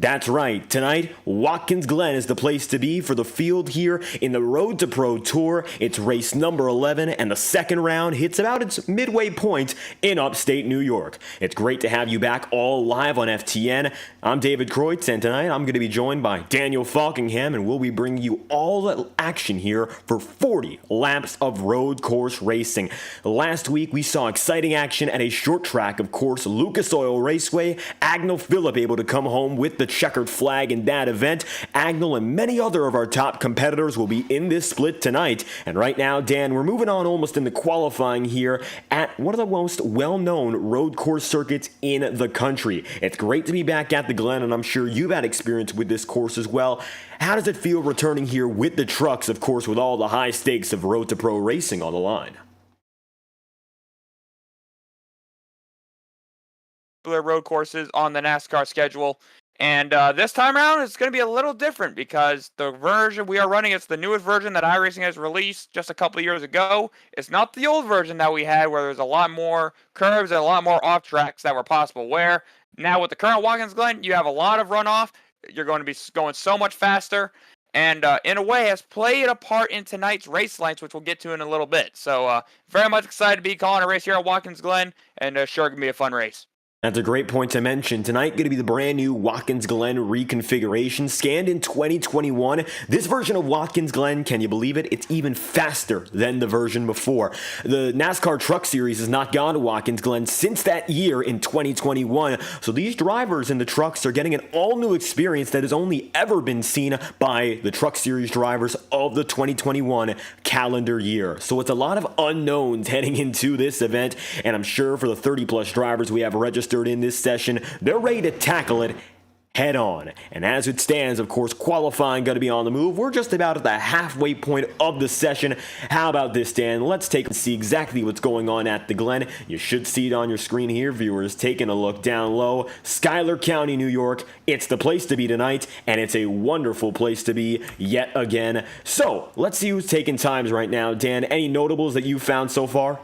That's right. Tonight, Watkins Glen is the place to be for the field here in the Road to Pro Tour. It's race number 11, and the second round hits about its midway point in upstate New York. It's great to have you back all live on FTN. I'm David Kreutz, and tonight I'm going to be joined by Daniel Falkingham, and we'll be bringing you all the action here for 40 laps of road course racing. Last week, we saw exciting action at a short track, of course, Lucas Oil Raceway. Agnell Phillip able to come home with the checkered flag in that event. Agnell and many other of our top competitors will be in this split tonight. And right now, Dan, we're moving on almost in the qualifying here at one of the most well-known road course circuits in the country. It's great to be back at the Glen, and I'm sure you've had experience with this course as well. How does it feel returning here with the trucks, of course, with all the high stakes of Road to Pro racing on the line? Road courses on the NASCAR schedule. And this time around, it's going to be a little different because the version we are running, it's the newest version that iRacing has released just a couple of years ago. It's not the old version that we had where there's a lot more curves and a lot more off tracks that were possible. Where now with the current Watkins Glen, you have a lot of runoff. You're going to be going so much faster. And in a way has played a part in tonight's race lengths, which we'll get to in a little bit. So very much excited to be calling a race here at Watkins Glen, and sure going to be a fun race. That's a great point to mention. Tonight going to be the brand new Watkins Glen reconfiguration, scanned in 2021. This version of Watkins Glen, can you believe it? It's even faster than the version before. The NASCAR Truck Series has not gone to Watkins Glen since that year in 2021. So these drivers in the trucks are getting an all-new experience that has only ever been seen by the Truck Series drivers of the 2021 calendar year. So it's a lot of unknowns heading into this event, and I'm sure for the 30-plus drivers we have registered in this session, they're ready to tackle it head on. And as it stands, of course, qualifying going to be on the move. We're just about at the halfway point of the session. How about this, Dan? Let's take and see exactly what's going on at the Glen. You should see it on your screen here, viewers. Taking a look down low. Schuyler County, New York. It's the place to be tonight, and it's a wonderful place to be yet again. So let's see who's taking times right now. Dan, any notables that you found so far?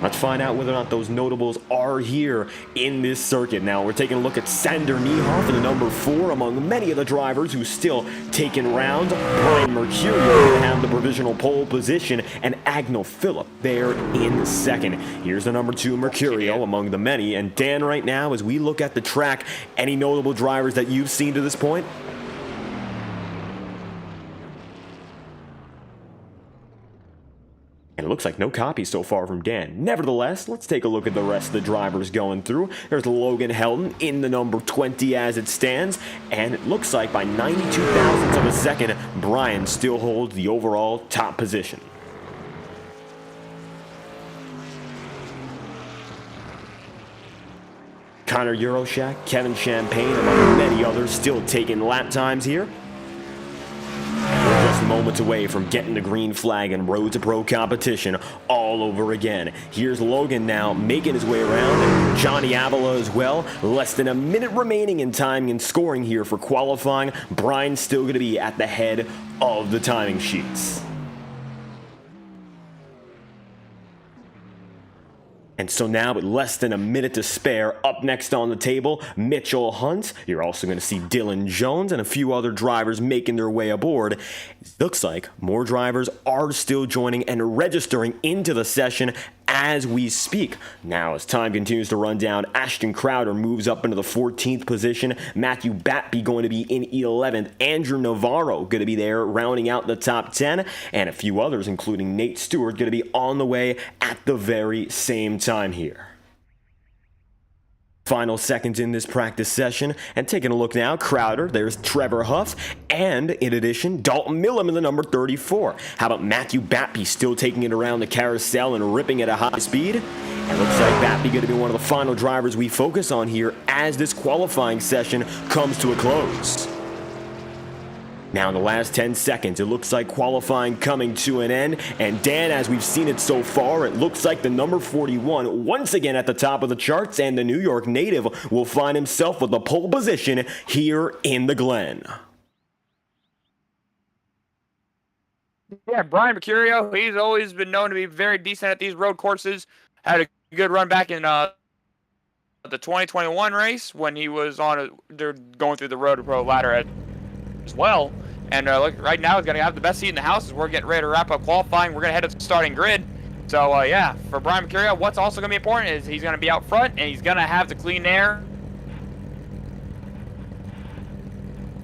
Let's find out whether or not those notables are here in this circuit. Now, we're taking a look at Sander Niehoff in the number 4 among many of the drivers who's still taking round. Brian Mercurio will have the provisional pole position, and Agnell Phillip there in second. Here's the number 2, Mercurio, among the many. And Dan, right now, as we look at the track, any notable drivers that you've seen to this point? And it looks like no copy so far from Dan. Nevertheless, let's take a look at the rest of the drivers going through. There's Logan Helton in the number 20 as it stands. And it looks like by 92 thousandths of a second, Brian still holds the overall top position. Connor Euroshak, Kevin Champagne, among many others, still taking lap times here. Just moments away from getting the green flag and Road to Pro competition all over again. Here's Logan now making his way around, and Johnny Avila as well. Less than a minute remaining in timing and scoring here for qualifying. Brian's still going to be at the head of the timing sheets. And so now, with less than a minute to spare, up next on the table, Mitchell Hunt. You're also going to see Dylan Jones and a few other drivers making their way aboard. It looks like more drivers are still joining and registering into the session as we speak. Now, as time continues to run down, Ashton Crowder moves up into the 14th position. Matthew Batby going to be in 11th. Andrew Navarro going to be there rounding out the top 10. And a few others, including Nate Stewart, going to be on the way at the very same time here. Final seconds in this practice session, and taking a look now, Crowder, there's Trevor Huff, and in addition, Dalton Millam in the number 34. How about Matthew Batby still taking it around the carousel and ripping at a high speed? It looks like Batby going to be one of the final drivers we focus on here as this qualifying session comes to a close. Now in the last 10 seconds, it looks like qualifying coming to an end. And Dan, as we've seen it so far, it looks like the number 41 once again at the top of the charts, and the New York native will find himself with the pole position here in the Glen. Yeah, Brian Mercurio, he's always been known to be very decent at these road courses. Had a good run back in the 2021 race when he was they're going through the Road to Pro ladder as well. And look, right now he's going to have the best seat in the house as we're getting ready to wrap up qualifying. We're going to head to the starting grid. So, yeah, for Brian Mercurio, what's also going to be important is he's going to be out front and he's going to have the clean air.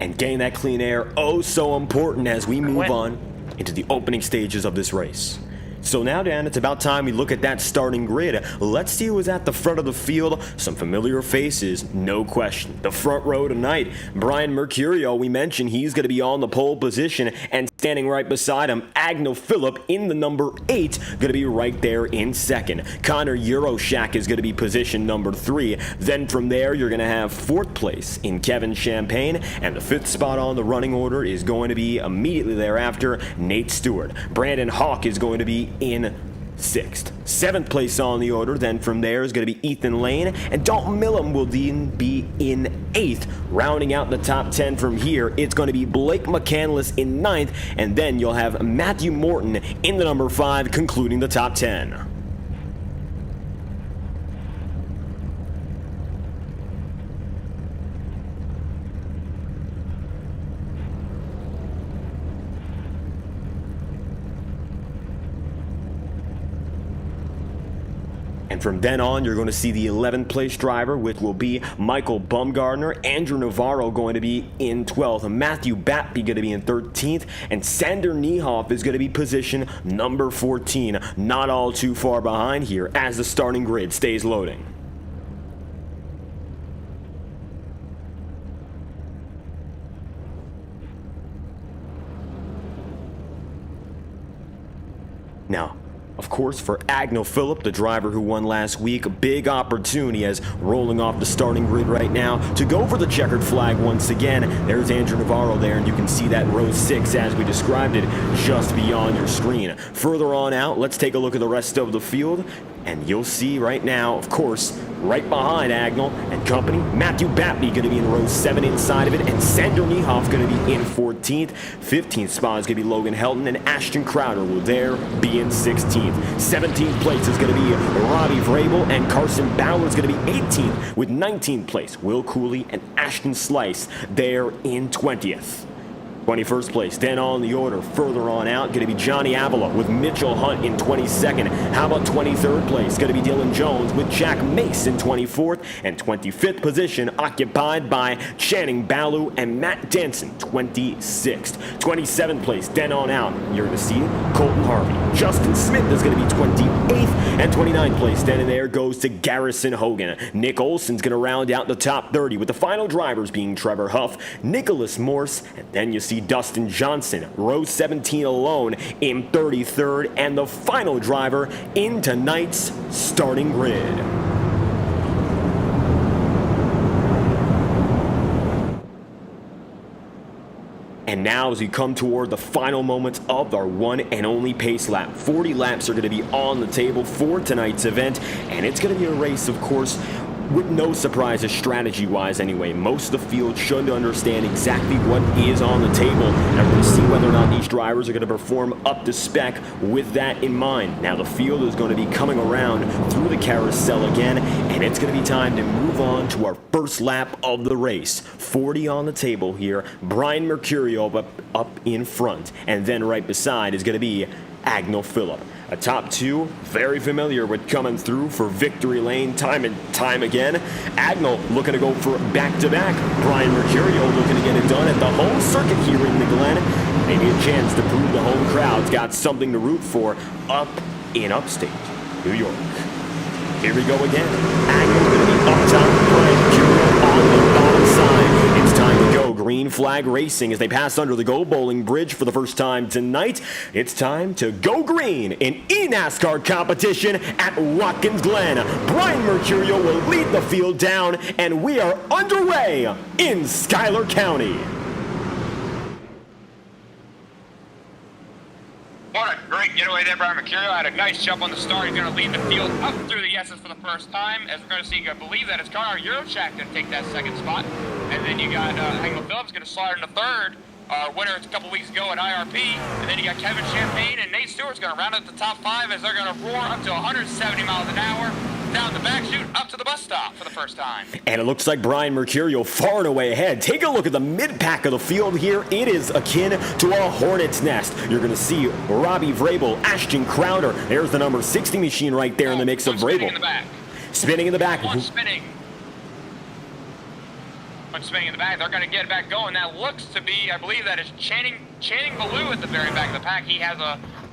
And getting that clean air, oh so important as we move on into the opening stages of this race. So now, Dan, it's about time we look at that starting grid. Let's see who is at the front of the field. Some familiar faces, no question. The front row tonight, Brian Mercurio, we mentioned he's going to be on the pole position, and standing right beside him, Agnel Phillip in the number 8, going to be right there in second. Connor Euroshak is going to be position number 3. Then from there, you're going to have 4th place in Kevin Champagne, and the 5th spot on the running order is going to be immediately thereafter Nate Stewart. Brandon Hawk is going to be in 6th. 7th place on the order, then from there is going to be Ethan Lane, and Dalton Millam will then be in 8th. Rounding out the top 10 from here, it's going to be Blake McCandless in 9th, and then you'll have Matthew Morton in the number 5, concluding the top 10. And from then on, you're going to see the 11th place driver, which will be Michael Bumgardner. Andrew Navarro going to be in 12th. Matthew Batby going to be in 13th. And Sander Niehoff is going to be position number 14. Not all too far behind here as the starting grid stays loading. Now, of course, for Agnel Phillip, the driver who won last week, a big opportunity as rolling off the starting grid right now to go for the checkered flag once again. There's Andrew Navarro there, and you can see that row 6 as we described it just beyond your screen. Further on out, let's take a look at the rest of the field, and you'll see right now, of course, right behind Agnel and company, Matthew Batby going to be in row 7 inside of it, and Sander Niehoff going to be in 14th. 15th spot is going to be Logan Helton, and Ashton Crowder will there be in 16th. 17th place is going to be Robbie Vrabel, and Carson Bauer is going to be 18th, with 19th place Will Cooley and Ashton Slice there in 20th. 21st place, then on the order, further on out, going to be Johnny Avila with Mitchell Hunt in 22nd. How about 23rd place? Going to be Dylan Jones with Jack Mace in 24th. And 25th position occupied by Channing Balu and Matt Danson, 26th. 27th place, then on out, you're going to see Colton Harvey. Justin Smith is going to be 28th. And 29th place, then and there goes to Garrison Hogan. Nick Olson's going to round out the top 30, with the final drivers being Trevor Huff, Nicholas Morse, and then you see Dustin Johnson, row 17 alone in 33rd, and the final driver in tonight's starting grid. And now as we come toward the final moments of our one and only pace lap, 40 laps are going to be on the table for tonight's event, and it's going to be a race, of course, with no surprises strategy-wise anyway. Most of the field should understand exactly what is on the table, and we're going to see whether or not these drivers are going to perform up to spec with that in mind. Now the field is going to be coming around through the carousel again, and it's going to be time to move on to our first lap of the race. 40 on the table here. Brian Mercurio up in front, and then right beside is going to be Agnel Phillip. A top 2, very familiar with coming through for victory lane time and time again. Agnel looking to go for back-to-back. Brian Mercurio looking to get it done at the home circuit here in the Glen. Maybe a chance to prove the home crowd's got something to root for up in upstate New York. Here we go again. Agnel's going to be up top. Brian Mercurio on the bottom side. It's time to go. Green flag racing as they pass under the Go Bowling Bridge for the first time tonight. It's time to go green in eNASCAR competition at Watkins Glen. Brian Mercurio will lead the field down, and we are underway in Schuyler County. What a great getaway there, Brian Mercurio. Had a nice jump on the start. He's going to lead the field up through the S's for the first time. As we're going to see, I believe that it's Connor Euroshak going to take that second spot. And then you got Agnel Phillips going to slide into third. our winner a couple weeks ago at IRP. And then you got Kevin Champagne and Nate Stewart's going to round up the top 5 as they're going to roar up to 170 miles an hour down the back chute up to the bus stop for the first time. And it looks like Brian Mercurio far and away ahead. Take a look at the mid-pack of the field here. It is akin to a hornet's nest. You're going to see Robbie Vrabel, Ashton Crowder. There's the number 60 machine right there in the mix of Vrabel. Spinning in the back. Spinning in the back. One spinning. One spinning in the back. They're going to get back going. That looks to be, I believe that is Channing Ballou at the very back of the pack. He has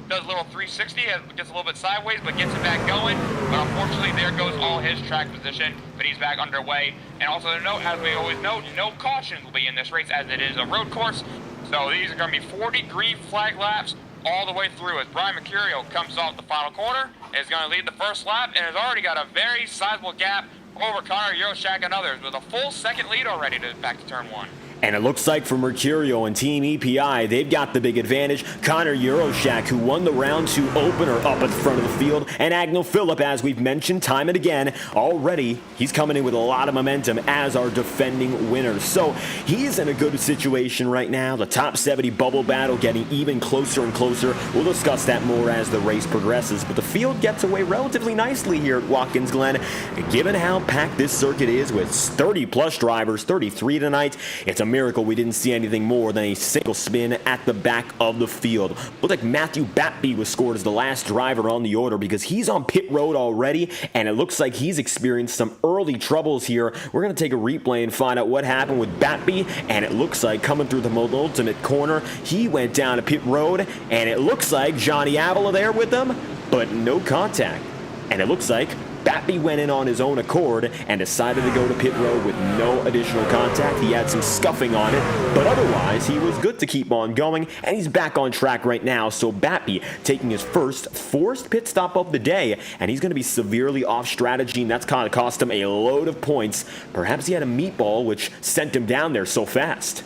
does a little 360, gets a little bit sideways, but gets it back going. But unfortunately, there goes all his track position, but he's back underway. And also to note, as we always note, no cautions will be in this race as it is a road course. So these are going to be 40 green flag laps all the way through as Brian Mercurio comes off the final corner, is going to lead the first lap, and has already got a very sizable gap over Connor Euroshak and others with a full second lead already back to turn 1. And it looks like for Mercurio and Team EPI, they've got the big advantage. Connor Euroshak, who won the round 2 opener up at the front of the field, and Agno Phillip, as we've mentioned time and again, already he's coming in with a lot of momentum as our defending winner. So he's in a good situation right now. The top 70 bubble battle getting even closer and closer. We'll discuss that more as the race progresses, but the field gets away relatively nicely here at Watkins Glen. Given how packed this circuit is with 30-plus drivers, 33 tonight, it's a miracle we didn't see anything more than a single spin at the back of the field. Looked like Matthew Batby was scored as the last driver on the order because he's on pit road already, and it looks like he's experienced some early troubles here. We're going to take a replay and find out what happened with Batby, and it looks like coming through the ultimate corner, he went down to pit road, and it looks like Johnny Avila there with him, but no contact. And it looks like Batby went in on his own accord and decided to go to pit road with no additional contact. He had some scuffing on it, but otherwise he was good to keep on going, and he's back on track right now. So Batby taking his first forced pit stop of the day, and he's going to be severely off strategy, and that's kind of cost him a load of points. Perhaps he had a meatball which sent him down there so fast.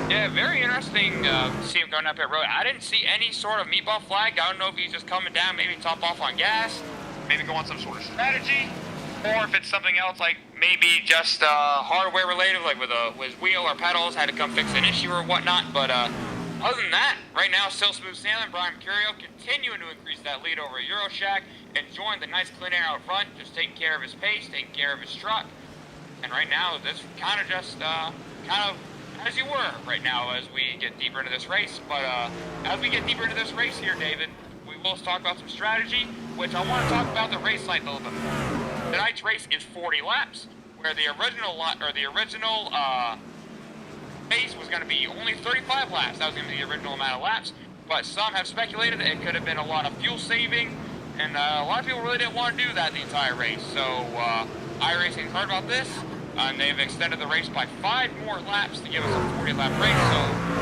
Yeah, very interesting to see him going up pit road. I didn't see any sort of meatball flag. I don't know if he's just coming down, maybe top off on gas, maybe go on some sort of strategy, or if it's something else like maybe just hardware related, like with his wheel or pedals, had to come fix an issue or whatnot. But other than that, right now still smooth sailing. Brian Mercurio continuing to increase that lead over Euroshak, enjoying the nice clean air out front, just taking care of his pace, taking care of his truck. And right now, this kind of just as you were right now as we get deeper into this race. But as we get deeper into this race here, David, we will talk about some strategy, which I want to talk about the race length a little bit more. Tonight's race is 40 laps, where the original pace was going to be only 35 laps. That was going to be the original amount of laps, but some have speculated that it could have been a lot of fuel saving, and a lot of people really didn't want to do that the entire race. So iRacing heard about this, and they've extended the race by 5 more laps to give us a 40-lap race, so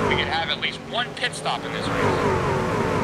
we could have at least 1 pit stop in this race.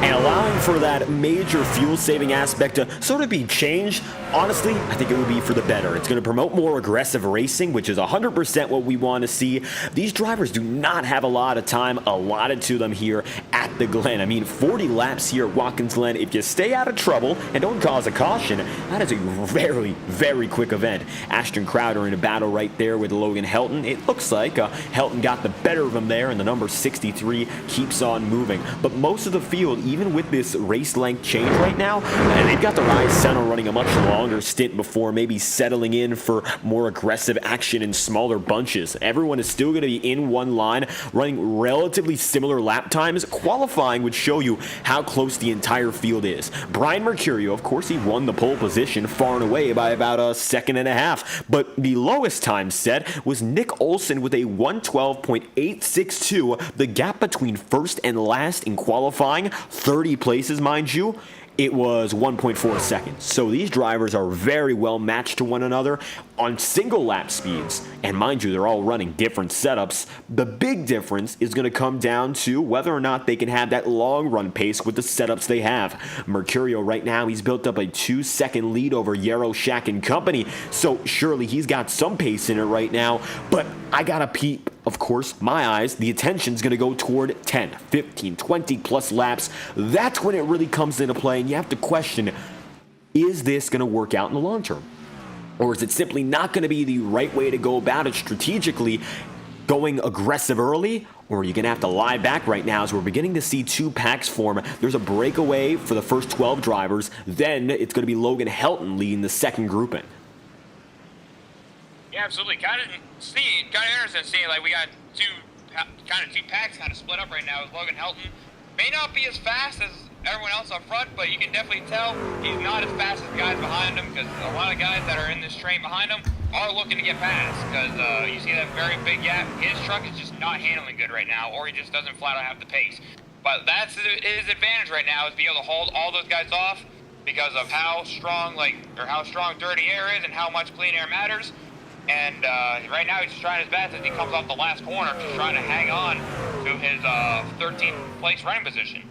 And allowing for that major fuel-saving aspect to sort of be changed, honestly, I think it would be for the better. It's going to promote more aggressive racing, which is 100% what we want to see. These drivers do not have a lot of time allotted to them here at the Glen. I mean, 40 laps here at Watkins Glen, if you stay out of trouble and don't cause a caution, that is a very, very quick event. Ashton Crowder in a battle right there with Logan Helton. It looks like Helton got the better of him there, and the number 63 keeps on moving. But most of the field, even with this race length change right now, and they've got the Rise Center running a much longer stint before maybe settling in for more aggressive action in smaller bunches. Everyone is still going to be in one line, running relatively similar lap times. Qualifying would show you how close the entire field is. Brian Mercurio, of course, he won the pole position far and away by about a second and a half, but the lowest time set was Nick Olson with a 112.862. The gap between first and last in qualifying, 30 places, mind you, it was 1.4 seconds. So these drivers are very well matched to one another on single lap speeds. And mind you, they're all running different setups. The big difference is going to come down to whether or not they can have that long run pace with the setups they have. Mercurio right now, he's built up a 2-second lead over Euroshak and company. So surely he's got some pace in it right now. But I got to peep. Of course, my eyes, the attention's going to go toward 10, 15, 20 plus laps. That's when it really comes into play, and you have to question, is this going to work out in the long term? Or is it simply not going to be the right way to go about it strategically? going aggressive early, or are you going to have to lie back right now as we're beginning to see two packs form? There's a breakaway for the first 12 drivers. Then it's going to be Logan Helton leading the second grouping. Yeah, absolutely. Kind of interesting seeing like we got two packs kind of split up right now. With Logan Helton may not be as fast as everyone else up front, but you can definitely tell he's not as fast as the guys behind him, because a lot of guys that are in this train behind him are looking to get past, because you see that very big gap. His truck is just not handling good right now, or he just doesn't flat out have the pace. But that's his advantage right now, is be able to hold all those guys off because of how strong dirty air is and how much clean air matters. And right now he's just trying his best as he comes off the last corner, just trying to hang on to his 13th place running position.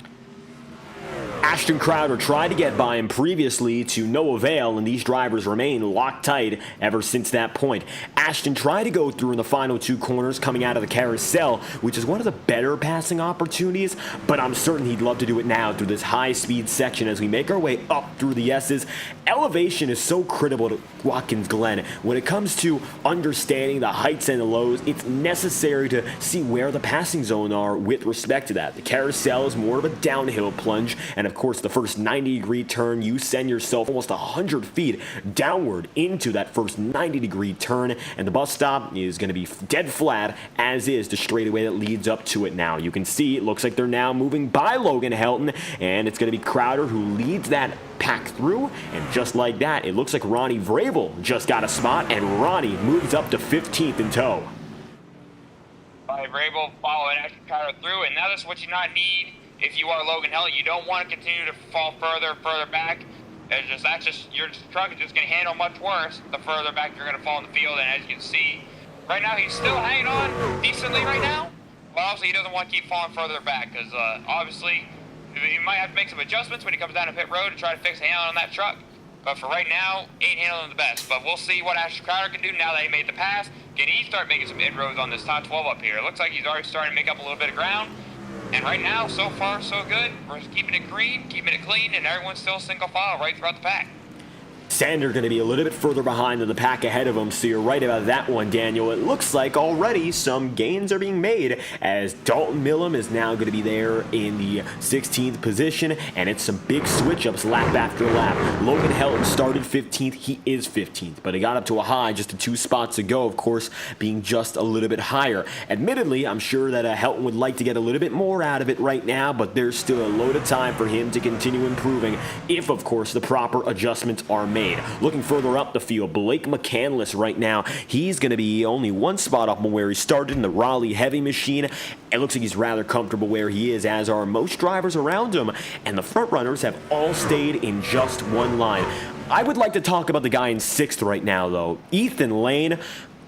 Ashton Crowder tried to get by him previously to no avail, and these drivers remain locked tight ever since that point. Ashton tried to go through in the final two corners coming out of the carousel, which is one of the better passing opportunities, but I'm certain he'd love to do it now through this high-speed section as we make our way up through the S's. Elevation is so critical to Watkins Glen. When it comes to understanding the heights and the lows, it's necessary to see where the passing zone are with respect to that. The carousel is more of a downhill plunge, and of course the first 90-degree turn, you send yourself almost 100 feet downward into that first 90-degree turn, and the bus stop is going to be dead flat, as is the straightaway that leads up to it now. You can see it looks like they're now moving by Logan Helton, and it's going to be Crowder who leads that pack through, and just like that, it looks like Ronnie Vrabel just got a spot, and Ronnie moves up to 15th in tow. Vrabel following Ashton Crowder through, and now this is what you not need. If you are Logan Helton, you don't want to continue to fall further back. Your truck is just going to handle much worse the further back you're going to fall in the field. And as you can see, right now he's still hanging on decently right now. But obviously he doesn't want to keep falling further back, because obviously he might have to make some adjustments when he comes down to pit road to try to fix the handling on that truck. But for right now, ain't handling the best. But we'll see what Ashton Crowder can do now that he made the pass. Can he start making some inroads on this top 12 up here? It looks like he's already starting to make up a little bit of ground. And right now, so far, so good. We're just keeping it green, keeping it clean, and everyone's still single file right throughout the pack. Sander going to be a little bit further behind than the pack ahead of him, so you're right about that one, Daniel. It looks like already some gains are being made as Dalton Millam is now going to be there in the 16th position, and it's some big switch-ups lap after lap. Logan Helton started 15th. He is 15th, but he got up to a high just 2 spots ago, of course, being just a little bit higher. Admittedly, I'm sure that Helton would like to get a little bit more out of it right now, but there's still a load of time for him to continue improving if, of course, the proper adjustments are made. Looking further up the field, Blake McCandless right now, he's going to be only 1 spot up from where he started in the Raleigh Heavy Machine. It looks like he's rather comfortable where he is, as are most drivers around him, and the front runners have all stayed in just one line. I would like to talk about the guy in 6th right now, though, Ethan Lane.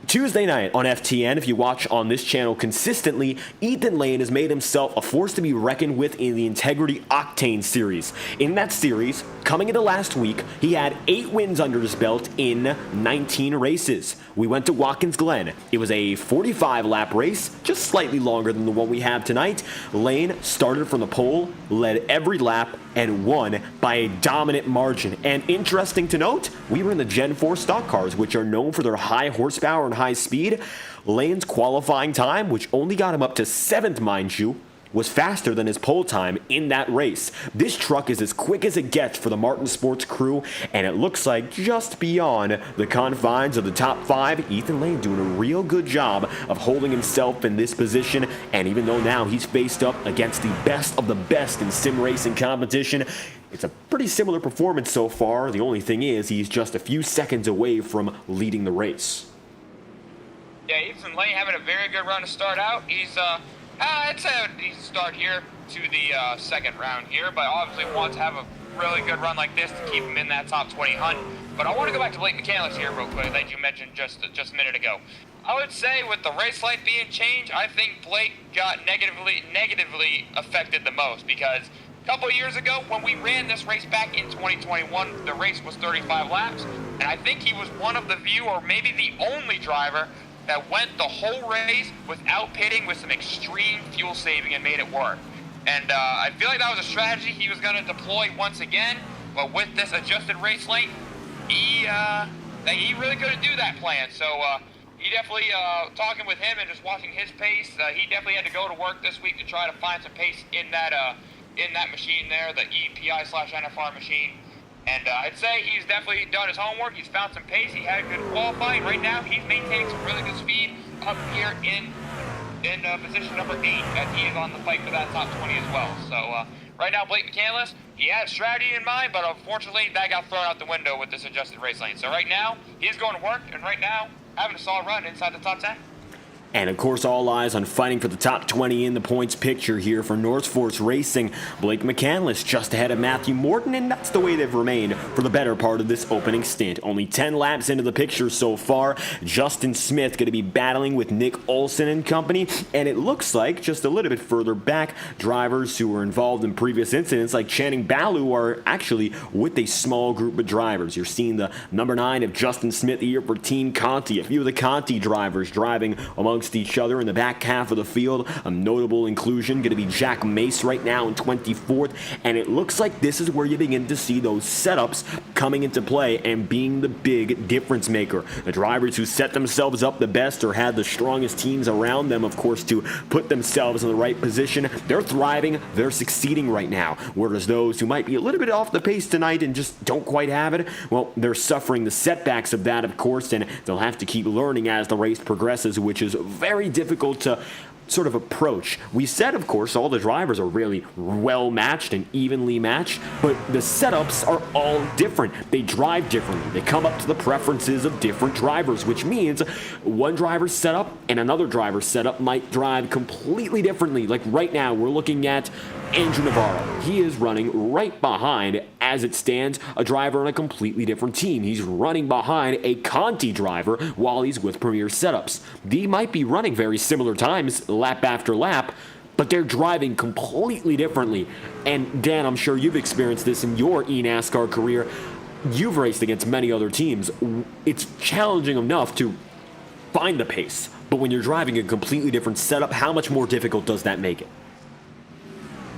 Tuesday night on FTN, if you watch on this channel consistently, Ethan Lane has made himself a force to be reckoned with in the Integrity Octane Series. In that series, coming into last week, he had 8 wins under his belt in 19 races. We went to Watkins Glen. It was a 45-lap race, just slightly longer than the one we have tonight. Lane started from the pole, led every lap, and won by a dominant margin. And interesting to note, we were in the Gen 4 stock cars, which are known for their high horsepower and high speed. Lane's qualifying time, which only got him up to 7th, mind you, was faster than his pole time in that race. This truck is as quick as it gets for the Martin Sports crew, and it looks like just beyond the confines of the top 5, Ethan Lane doing a real good job of holding himself in this position, and even though now he's faced up against the best of the best in sim racing competition, it's a pretty similar performance so far. The only thing is he's just a few seconds away from leading the race. Yeah, Ethan Lane having a very good run to start out. He's I'd say a decent start here to the second round here, but obviously wants to have a really good run like this to keep him in that top 20 hunt. But I want to go back to Blake McCandless here real quick, that you mentioned just a minute ago. I would say with the race light being changed, I think Blake got negatively affected the most, because a couple of years ago when we ran this race back in 2021, the race was 35 laps, and I think he was one of the few, or maybe the only driver that went the whole race without pitting with some extreme fuel saving and made it work. And I feel like that was a strategy he was going to deploy once again, but with this adjusted race lane, he really couldn't do that plan. So he definitely, talking with him and just watching his pace, he definitely had to go to work this week to try to find some pace in that machine there, the EPI/NFR machine. And I'd say he's definitely done his homework. He's found some pace. He had good qualifying. Right now, he's maintaining some really good speed up here in position number 8, as he is on the fight for that top 20 as well. So right now, Blake McCandless, he had a strategy in mind, but unfortunately, that got thrown out the window with this adjusted race lane. So right now, he's going to work, and right now, having a solid run inside the top 10. And of course, all eyes on fighting for the top 20 in the points picture here for Motorsports Racing. Blake McCandless just ahead of Matthew Morton, and that's the way they've remained for the better part of this opening stint. Only 10 laps into the picture so far. Justin Smith going to be battling with Nick Olson and company, and it looks like just a little bit further back, drivers who were involved in previous incidents like Channing Ballew are actually with a small group of drivers. You're seeing the number 9 of Justin Smith here for Team Conti. A few of the Conti drivers driving amongst each other in the back half of the field. A notable inclusion going to be Jack Mace right now in 24th, and it looks like this is where you begin to see those setups coming into play and being the big difference maker. The drivers who set themselves up the best or had the strongest teams around them, of course, to put themselves in the right position, they're thriving, they're succeeding right now, whereas those who might be a little bit off the pace tonight and just don't quite have it, well, they're suffering the setbacks of that, of course, and they'll have to keep learning as the race progresses, which is very difficult to sort of approach. We said, of course, all the drivers are really well matched and evenly matched, but the setups are all different. They drive differently. They come up to the preferences of different drivers, which means one driver's setup and another driver's setup might drive completely differently. Like right now, we're looking at Andrew Navarro. He is running right behind, as it stands, a driver on a completely different team. He's running behind a Conti driver while he's with Premier Setups. They might be running very similar times, lap after lap, but they're driving completely differently. And Dan, I'm sure you've experienced this in your eNASCAR career. You've raced against many other teams. It's challenging enough to find the pace, but when you're driving a completely different setup, how much more difficult does that make it?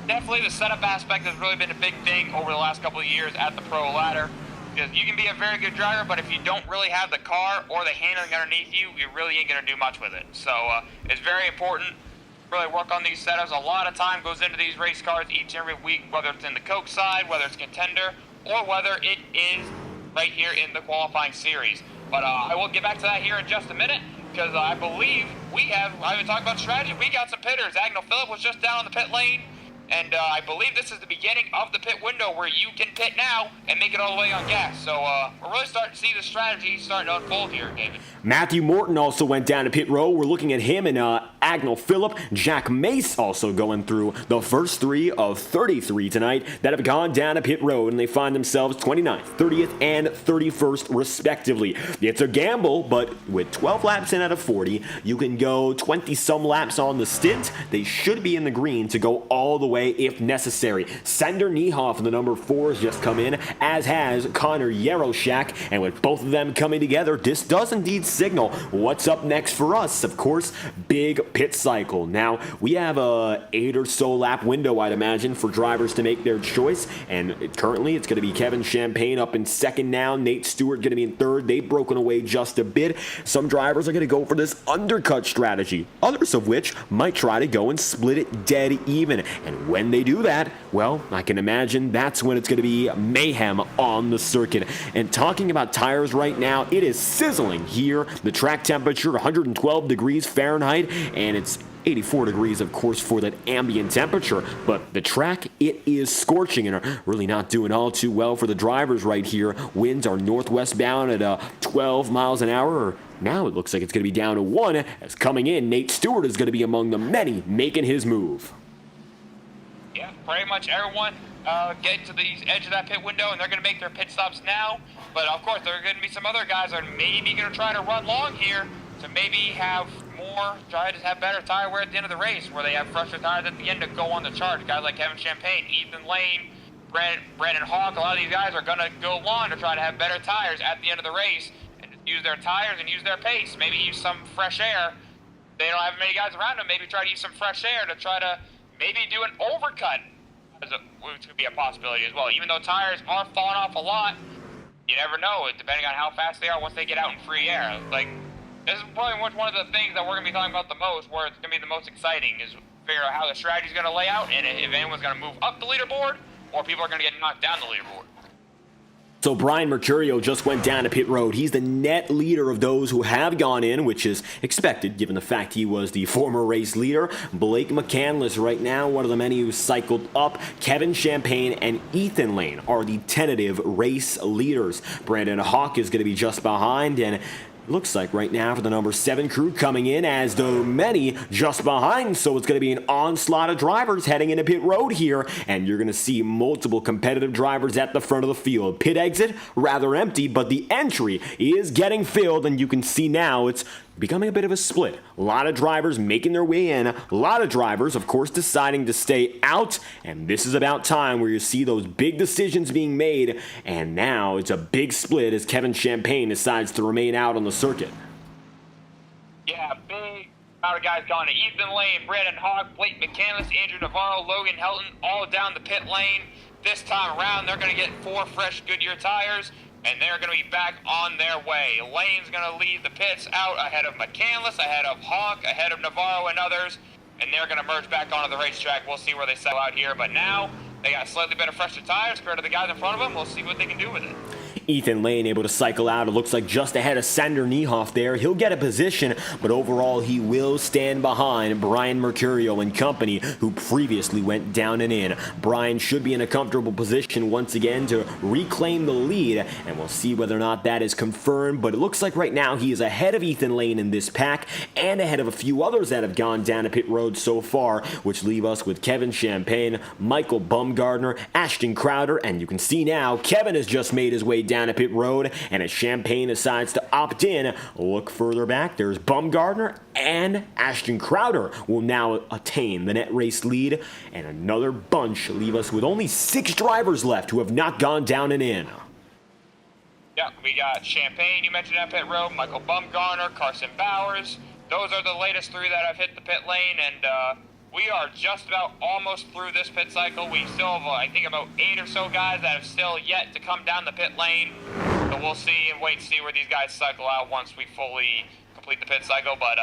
Definitely the setup aspect has really been a big thing over the last couple of years at the pro ladder. Because you can be a very good driver, but if you don't really have the car or the handling underneath you, you really ain't going to do much with it. So it's very important to really work on these setups. A lot of time goes into these race cars each and every week, whether it's in the Coke side, whether it's contender, or whether it is right here in the qualifying series. But I will get back to that here in just a minute, because I believe I haven't talked about strategy. We got some pitters. Agnell Phillip was just down in the pit lane. And I believe this is the beginning of the pit window where you can pit now and make it all the way on gas. So we're really starting to see the strategy starting to unfold here, David. Matthew Morton also went down to pit row. We're looking at him and Agnell Phillip. Jack Mace also going through the first 3 of 33 tonight that have gone down to pit road, and they find themselves 29th, 30th, and 31st respectively. It's a gamble, but with 12 laps in out of 40, you can go 20-some laps on the stint. They should be in the green to go all the way if necessary. Sender Niehoff in the number 4 has just come in, as has Connor Yaroshak, and with both of them coming together, this does indeed signal what's up next for us. Of course, big pit cycle. Now, we have a 8 or so lap window, I'd imagine, for drivers to make their choice, and currently it's going to be Kevin Champagne up in second now, Nate Stewart going to be in third. They've broken away just a bit. Some drivers are going to go for this undercut strategy, others of which might try to go and split it dead even, and when they do that, well, I can imagine that's when it's going to be mayhem on the circuit. And talking about tires right now, it is sizzling here. The track temperature, 112 degrees Fahrenheit, and it's 84 degrees, of course, for that ambient temperature. But the track, it is scorching and really not doing all too well for the drivers right here. Winds are northwest bound at 12 miles an hour. Now it looks like it's going to be down to 1, as coming in, Nate Stewart is going to be among the many making his move. Yeah, pretty much everyone getting to the edge of that pit window, and they're going to make their pit stops now. But, of course, there are going to be some other guys that are maybe going to try to run long here to maybe try to have better tire wear at the end of the race, where they have fresher tires at the end to go on the charge. Guys like Kevin Champagne, Ethan Lane, Brandon Hawk, a lot of these guys are going to go long to try to have better tires at the end of the race and use their tires and use their pace. Maybe use some fresh air. They don't have many guys around them. Maybe try to use some fresh air to try to maybe do an overcut, which could be a possibility as well. Even though tires are falling off a lot, you never know, depending on how fast they are once they get out in free air. Like, this is probably one of the things that we're going to be talking about the most, where it's going to be the most exciting, is figure out how the strategy is going to lay out, and if anyone's going to move up the leaderboard, or people are going to get knocked down the leaderboard. So Brian Mercurio just went down to pit road. He's the net leader of those who have gone in, which is expected given the fact he was the former race leader. Blake McCandless right now, one of the many who cycled up. Kevin Champagne and Ethan Lane are the tentative race leaders. Brandon Hawk is going to be just behind, and looks like right now for the number 7 crew coming in as the many just behind, so it's going to be an onslaught of drivers heading into pit road here, and you're going to see multiple competitive drivers at the front of the field. Pit exit rather empty, but the entry is getting filled, and you can see now it's becoming a bit of a split. A lot of drivers making their way in, a lot of drivers, of course, deciding to stay out, and this is about time where you see those big decisions being made, and now it's a big split as Kevin Champagne decides to remain out on the circuit. Yeah, big amount of guys gone to Ethan Lane, Brandon Hawk, Blake McCandless, Andrew Navarro, Logan Helton, all down the pit lane. This time around, they're going to get 4 fresh Goodyear tires, and they're going to be back on their way. Lane's going to leave the pits out ahead of McCandless, ahead of Hawk, ahead of Navarro and others, and they're going to merge back onto the racetrack. We'll see where they settle out here, but now they got slightly better, fresher tires compared to the guys in front of them. We'll see what they can do with it. Ethan Lane able to cycle out. It looks like just ahead of Sander Niehoff there. He'll get a position, but overall he will stand behind Brian Mercurio and company, who previously went down and in. Brian should be in a comfortable position once again to reclaim the lead, and we'll see whether or not that is confirmed, but it looks like right now he is ahead of Ethan Lane in this pack and ahead of a few others that have gone down to pit road so far, which leave us with Kevin Champagne, Michael Bumgardner, Ashton Crowder, and you can see now Kevin has just made his way down to pit road, and as Champagne decides to opt in, look further back, there's Bumgardner and Ashton Crowder will now attain the net race lead, and another bunch leave us with only 6 drivers left who have not gone down and in. Yeah, we got Champagne, you mentioned at pit road, Michael Bumgarner, Carson Bowers. Those are the latest 3 that have hit the pit lane, and we are just about almost through this pit cycle. We still have, I think, about 8 or so guys that have still yet to come down the pit lane. So we'll see and wait to see where these guys cycle out once we fully complete the pit cycle. But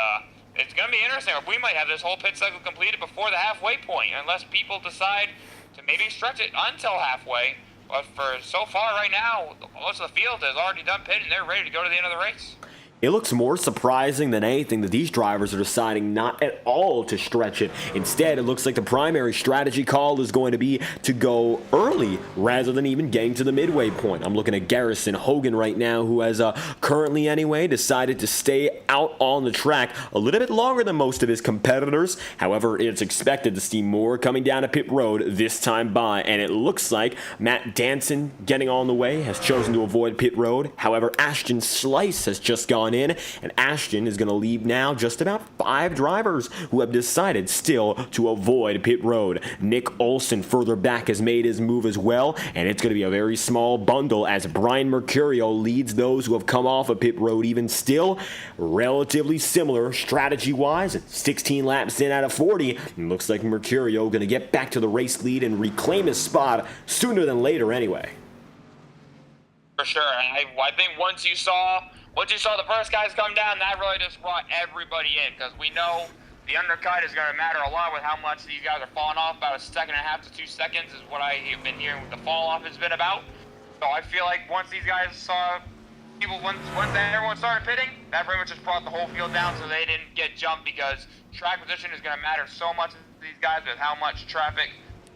it's going to be interesting. We might have this whole pit cycle completed before the halfway point, unless people decide to maybe stretch it until halfway. But for so far right now, most of the field has already done pitting. They're ready to go to the end of the race. It looks more surprising than anything that these drivers are deciding not at all to stretch it. Instead, it looks like the primary strategy call is going to be to go early rather than even getting to the midway point. I'm looking at Garrison Hogan right now, who has currently anyway decided to stay out on the track a little bit longer than most of his competitors. However, it's expected to see more coming down to pit road this time by, and it looks like Matt Danson getting on the way has chosen to avoid pit road. However, Ashton Slice has just gone in, and Ashton is going to leave now just about 5 drivers who have decided still to avoid pit road. Nick Olson further back has made his move as well, and it's going to be a very small bundle as Brian Mercurio leads those who have come off of pit road, even still relatively similar strategy-wise. 16 laps in out of 40, and looks like Mercurio going to get back to the race lead and reclaim his spot sooner than later anyway. For sure, and I think once you saw the first guys come down, that really just brought everybody in, because we know the undercut is going to matter a lot with how much these guys are falling off. About 1.5 to 2 seconds is what I have been hearing the fall off has been about. So I feel like once these guys saw people, once everyone started pitting, that pretty much just brought the whole field down so they didn't get jumped, because track position is going to matter so much to these guys with how much traffic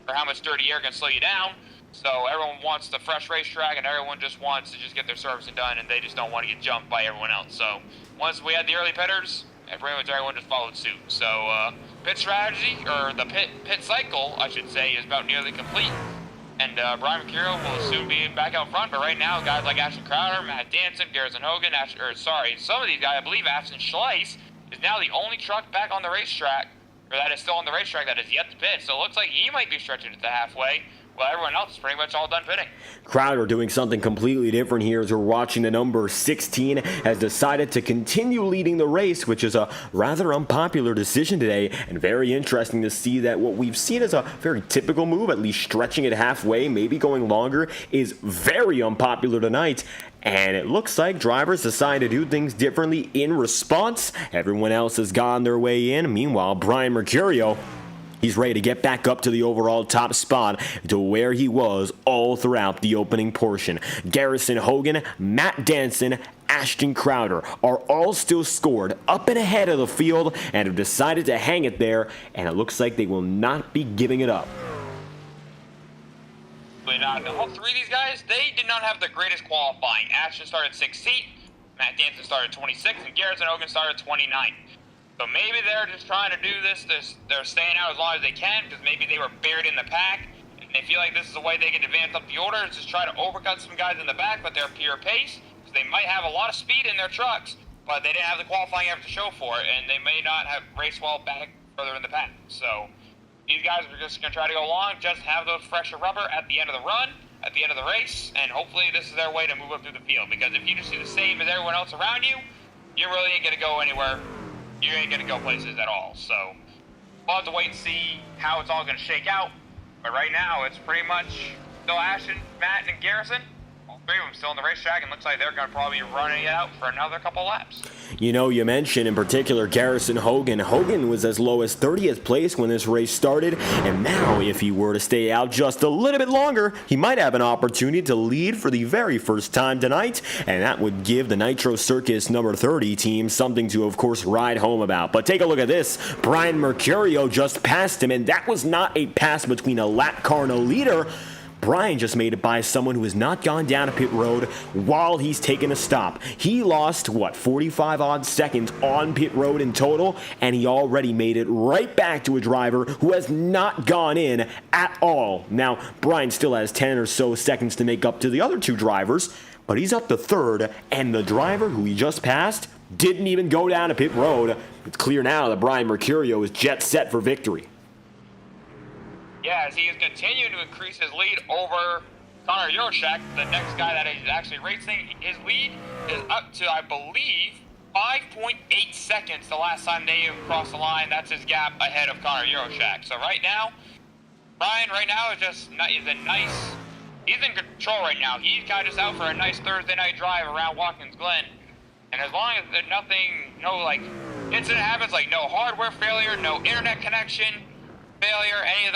or how much dirty air can slow you down. So everyone wants the fresh racetrack, and everyone just wants to just get their servicing done, and they just don't want to get jumped by everyone else. So once we had the early pitters, everyone just followed suit. So pit strategy, or the pit cycle, I should say, is about nearly complete. And Brian Mercurio will soon be back out front. But right now, guys like Ashton Crowder, Matt Danson, Garrison Hogan, some of these guys, I believe Ashton Schleiss is now the only truck back on the racetrack, or that is still on the racetrack that is yet to pit. So it looks like he might be stretching it to halfway. Well, everyone else is pretty much all done pitting. Crowder doing something completely different here as we're watching the number 16 has decided to continue leading the race, which is a rather unpopular decision today, and very interesting to see that what we've seen as a very typical move, at least stretching it halfway, maybe going longer, is very unpopular tonight. And it looks like drivers decide to do things differently in response. Everyone else has gone their way in. Meanwhile, Brian Mercurio, he's ready to get back up to the overall top spot to where he was all throughout the opening portion. Garrison Hogan, Matt Danson, Ashton Crowder are all still scored up and ahead of the field and have decided to hang it there, and it looks like they will not be giving it up. But all three of these guys, they did not have the greatest qualifying. Ashton started 16th, Matt Danson started 26th, and Garrison Hogan started 29th. So maybe they're just trying to do this. They're staying out as long as they can because maybe they were buried in the pack, and they feel like this is a way they can advance up the order. Is just try to overcut some guys in the back, but they're pure pace. So they might have a lot of speed in their trucks, but they didn't have the qualifying effort to show for it, and they may not have raced well back further in the pack. So these guys are just going to try to go along, just have those fresher rubber at the end of the run, at the end of the race, and hopefully this is their way to move up through the field. Because if you just do the same as everyone else around you, you really ain't going to go anywhere. You ain't going to go places at all. So we'll have to wait and see how it's all going to shake out. But right now, it's pretty much still Ashton, Matt, and Garrison. All three of them still on the racetrack, and looks like they're going to probably be running it out for another couple laps. You know, you mentioned in particular Garrison Hogan. Hogan was as low as 30th place when this race started, and now if he were to stay out just a little bit longer, he might have an opportunity to lead for the very first time tonight, and that would give the Nitro Circus number 30 team something to, of course, ride home about. But take a look at this. Brian Mercurio just passed him, and that was not a pass between a lap car and a leader. Brian just made it by someone who has not gone down a pit road while he's taken a stop. He lost, 45 odd seconds on pit road in total, and he already made it right back to a driver who has not gone in at all. Now, Brian still has 10 or so seconds to make up to the other two drivers, but he's up to third, and the driver who he just passed didn't even go down a pit road. It's clear now that Brian Mercurio is jet set for victory. Yeah, as he is continuing to increase his lead over Connor Yoroshak, the next guy that is actually racing. His lead is up to, I believe, 5.8 seconds the last time they crossed the line. That's his gap ahead of Connor Yoroshak. So right now, Brian is he's in control right now. He's got us out for a nice Thursday night drive around Watkins Glen. And as long as there's no incident happens, like no hardware failure, no internet connection failure, any of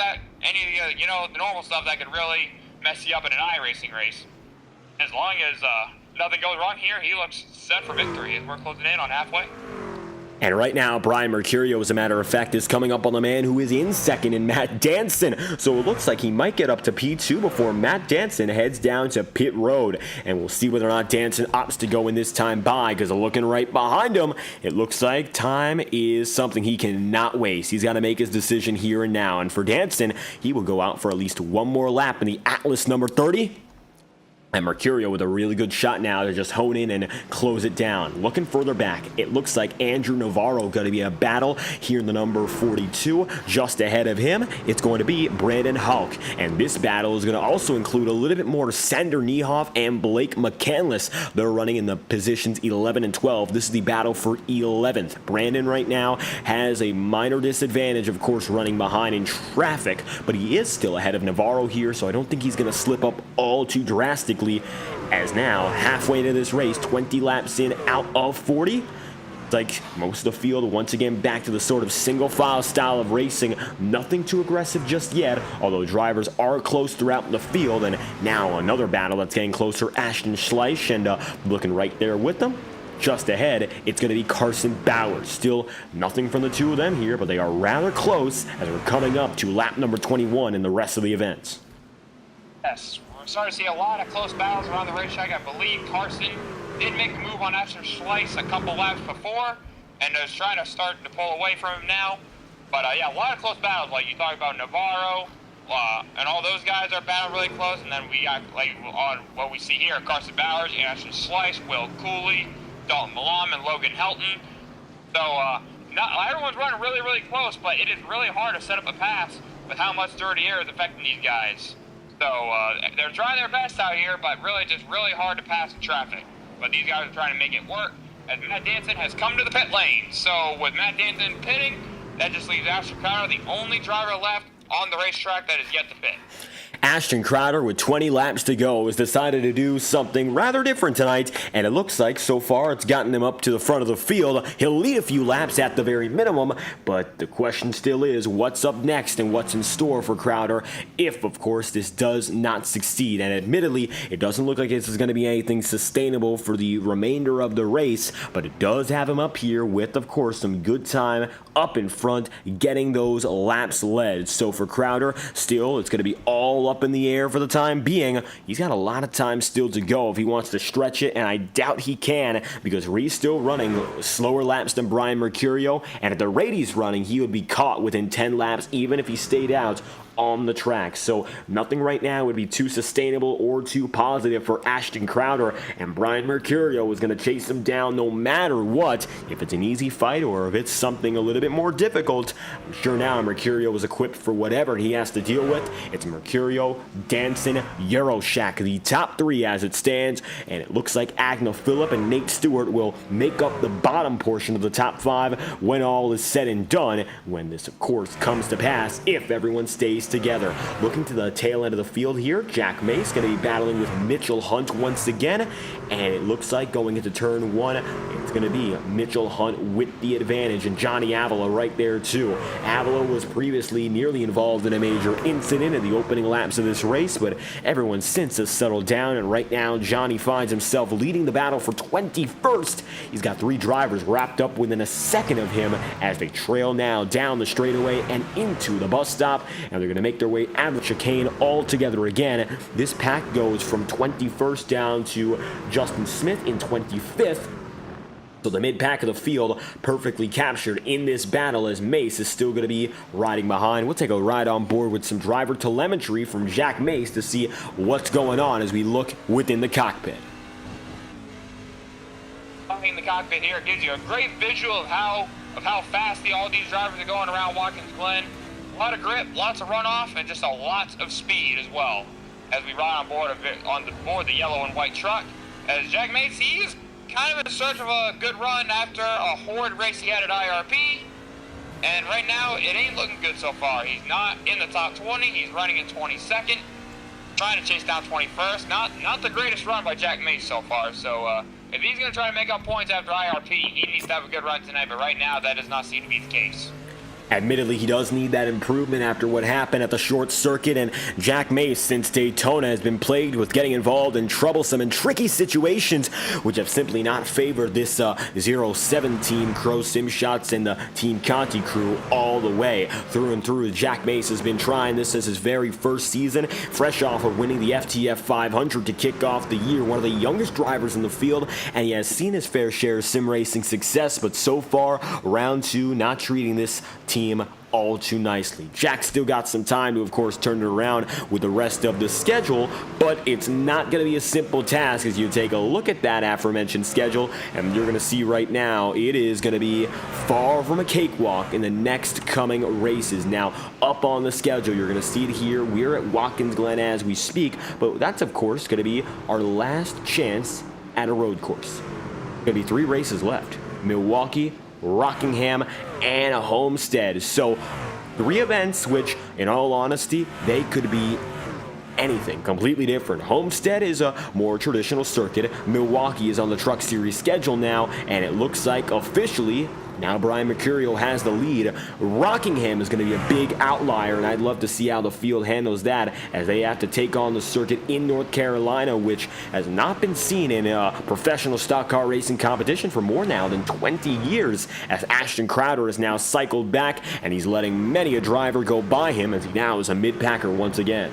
the normal stuff that could really mess you up in an iRacing race. As long as nothing goes wrong here, he looks set for victory as we're closing in on halfway. And right now, Brian Mercurio, as a matter of fact, is coming up on the man who is in second in Matt Danson. So it looks like he might get up to P2 before Matt Danson heads down to pit road. And we'll see whether or not Danson opts to go in this time by, because looking right behind him, it looks like time is something he cannot waste. He's got to make his decision here and now. And for Danson, he will go out for at least one more lap in the Atlas number 30. And Mercurio with a really good shot now to just hone in and close it down. Looking further back, it looks like Andrew Navarro going to be a battle here in the number 42. Just ahead of him, it's going to be Brandon Hulk. And this battle is going to also include a little bit more Sander Niehoff and Blake McCandless. They're running in the positions 11 and 12. This is the battle for 11th. Brandon right now has a minor disadvantage, of course, running behind in traffic, but he is still ahead of Navarro here, so I don't think he's going to slip up all too drastically. As now, halfway to this race, 20 laps in out of 40. It's like most of the field once again back to the sort of single file style of racing. Nothing too aggressive just yet, although drivers are close throughout the field. And now another battle that's getting closer, Ashton Schleich, and looking right there with them. Just ahead, it's going to be Carson Bowers. Still nothing from the two of them here, but they are rather close as we're coming up to lap number 21 in the rest of the events. Yes, we're starting to see a lot of close battles around the racetrack. I believe Carson did make a move on Ashton Schleich a couple laps before, and is trying to start to pull away from him now. But yeah, a lot of close battles. Like you talk about Navarro, and all those guys are battling really close. And then we got, like, on what we see here, Carson Bowers, Ashton Schleich, Will Cooley, Dalton Malam, and Logan Helton. So not everyone's running really, really close, but it is really hard to set up a pass with how much dirty air is affecting these guys. So they're trying their best out here, but really just really hard to pass in traffic. But these guys are trying to make it work, as Matt Danson has come to the pit lane. So with Matt Danson pitting, that just leaves Ashton Crowder the only driver left on the racetrack that is yet to pit. Ashton Crowder, with 20 laps to go, has decided to do something rather different tonight, and it looks like so far it's gotten him up to the front of the field. He'll lead a few laps at the very minimum, but the question still is what's up next and what's in store for Crowder if, of course, this does not succeed. And admittedly, it doesn't look like this is going to be anything sustainable for the remainder of the race, but it does have him up here with, of course, some good time up in front, getting those laps led. So for Crowder, still, it's going to be all up in the air for the time being. He's got a lot of time still to go if he wants to stretch it, and I doubt he can because he's still running slower laps than Brian Mercurio, and at the rate he's running, he would be caught within 10 laps even if he stayed out on the track. So nothing right now would be too sustainable or too positive for Ashton Crowder, and Brian Mercurio is going to chase him down no matter what. If it's an easy fight or if it's something a little bit more difficult, I'm sure now Mercurio is equipped for whatever he has to deal with. It's Mercurio, Danson, Euroshak, the top three as it stands, and it looks like Agna Phillip and Nate Stewart will make up the bottom portion of the top five when all is said and done, when this of course comes to pass if everyone stays together. Looking to the tail end of the field here, Jack Mace going to be battling with Mitchell Hunt once again, and it looks like going into turn one, it's going to be Mitchell Hunt with the advantage, and Johnny Avila right there too. Avila was previously nearly involved in a major incident in the opening laps of this race, but everyone since has settled down, and right now Johnny finds himself leading the battle for 21st. He's got three drivers wrapped up within a second of him as they trail now down the straightaway and into the bus stop, and they're going to make their way out of the chicane all together again. This pack goes from 21st down to Justin Smith in 25th. So the mid-pack of the field perfectly captured in this battle as Mace is still going to be riding behind. We'll take a ride on board with some driver telemetry from Jack Mace to see what's going on as we look within the cockpit. In the cockpit here, it gives you a great visual of how fast all these drivers are going around Watkins Glen. A lot of grip, lots of runoff, and just a lot of speed as well as we ride on board the yellow and white truck. As Jack Mace, he's kind of in search of a good run after a horrid race he had at IRP, and right now it ain't looking good so far. He's not in the top 20. He's running in 22nd, trying to chase down 21st. Not the greatest run by Jack Mace so far. So if he's going to try to make up points after IRP, he needs to have a good run tonight. But right now, that does not seem to be the case. Admittedly, he does need that improvement after what happened at the short circuit, and Jack Mace since Daytona has been plagued with getting involved in troublesome and tricky situations which have simply not favored this 07 team, Crow Sim Shots and the Team Conti crew all the way. Through and through, Jack Mace has been trying this as his very first season, fresh off of winning the FTF 500 to kick off the year, one of the youngest drivers in the field, and he has seen his fair share of sim racing success, but so far, round two, not treating this team all too nicely. Jack still got some time to, of course, turn it around with the rest of the schedule, but it's not going to be a simple task as you take a look at that aforementioned schedule, and you're going to see right now it is going to be far from a cakewalk in the next coming races. Now, up on the schedule, you're going to see it here. We're at Watkins Glen as we speak, but that's, of course, going to be our last chance at a road course. Going to be 3 races left. Milwaukee, Rockingham, and a Homestead. So 3 events which, in all honesty, they could be anything completely different. Homestead is a more traditional circuit. Milwaukee is on the Truck Series schedule now, and it looks like officially now Brian Mercurio has the lead. Rockingham is going to be a big outlier, and I'd love to see how the field handles that as they have to take on the circuit in North Carolina, which has not been seen in a professional stock car racing competition for more now than 20 years, as Ashton Crowder has now cycled back, and he's letting many a driver go by him as he now is a mid-packer once again.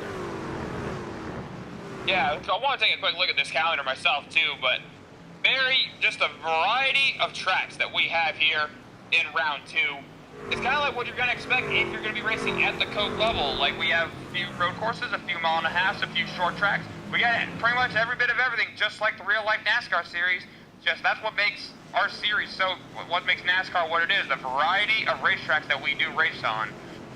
Yeah, so I want to take a quick look at this calendar myself too, but just a variety of tracks that we have here in round 2. It's kind of like what you're going to expect if you're going to be racing at the Coke level. Like, we have a few road courses, a few mile and a halves, a few short tracks. We got pretty much every bit of everything, just like the real-life NASCAR series. Just that's what makes our series what makes NASCAR what it is, the variety of racetracks that we do race on.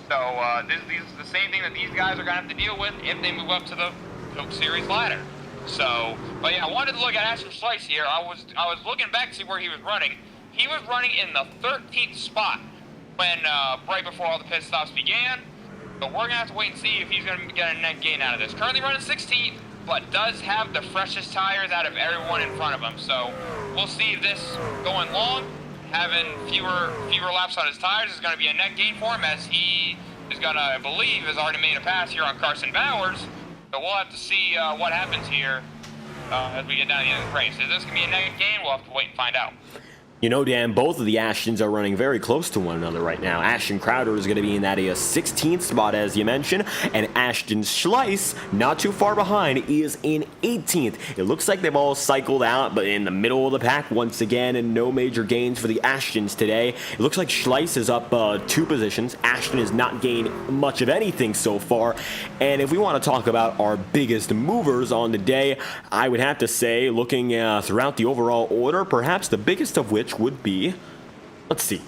So this is the same thing that these guys are going to have to deal with if they move up to the Coke Series ladder. So, but yeah, I wanted to look at Asher Slice here. I was looking back to see where he was running. He was running in the 13th spot when right before all the pit stops began. So we're going to have to wait and see if he's going to get a net gain out of this. Currently running 16th, but does have the freshest tires out of everyone in front of him. So we'll see if this going long, having fewer laps on his tires is going to be a net gain for him, as he is going to, I believe, has already made a pass here on Carson Bowers. So we'll have to see what happens here as we get down to the end of the race. Is this going to be a net gain? We'll have to wait and find out. You know, Dan, both of the Ashtons are running very close to one another right now. Ashton Crowder is going to be in that 16th spot, as you mentioned, and Ashton Schleiss, not too far behind, is in 18th. It looks like they've all cycled out, but in the middle of the pack once again, and no major gains for the Ashtons today. It looks like Schleiss is up 2 positions. Ashton has not gained much of anything so far. And if we want to talk about our biggest movers on the day, I would have to say, looking throughout the overall order, perhaps the biggest of which would be, let's see,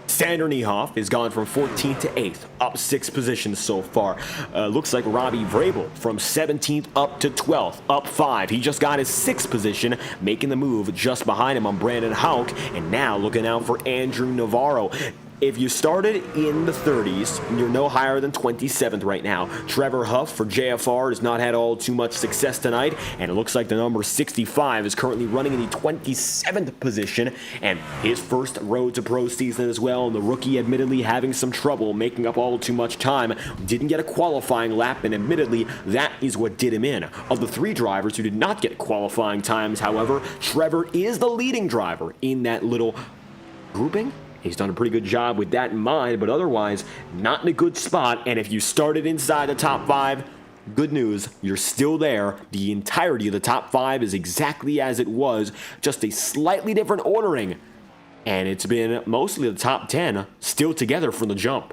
Sander Niehoff has gone from 14th to 8th, up 6 positions so far. Looks like Robbie Vrabel from 17th up to 12th, up 5. He just got his 6th position, making the move just behind him on Brandon Houck, and now looking out for Andrew Navarro. If you started in the 30s, you're no higher than 27th right now. Trevor Huff for JFR has not had all too much success tonight, and it looks like the number 65 is currently running in the 27th position, and his first road to pro season as well, and the rookie admittedly having some trouble making up all too much time. Didn't get a qualifying lap, and admittedly, that is what did him in. Of the 3 drivers who did not get qualifying times, however, Trevor is the leading driver in that little grouping. He's done a pretty good job with that in mind, but otherwise, not in a good spot. And if you started inside the top 5, good news, you're still there. The entirety of the top 5 is exactly as it was, just a slightly different ordering. And it's been mostly the top 10 still together from the jump.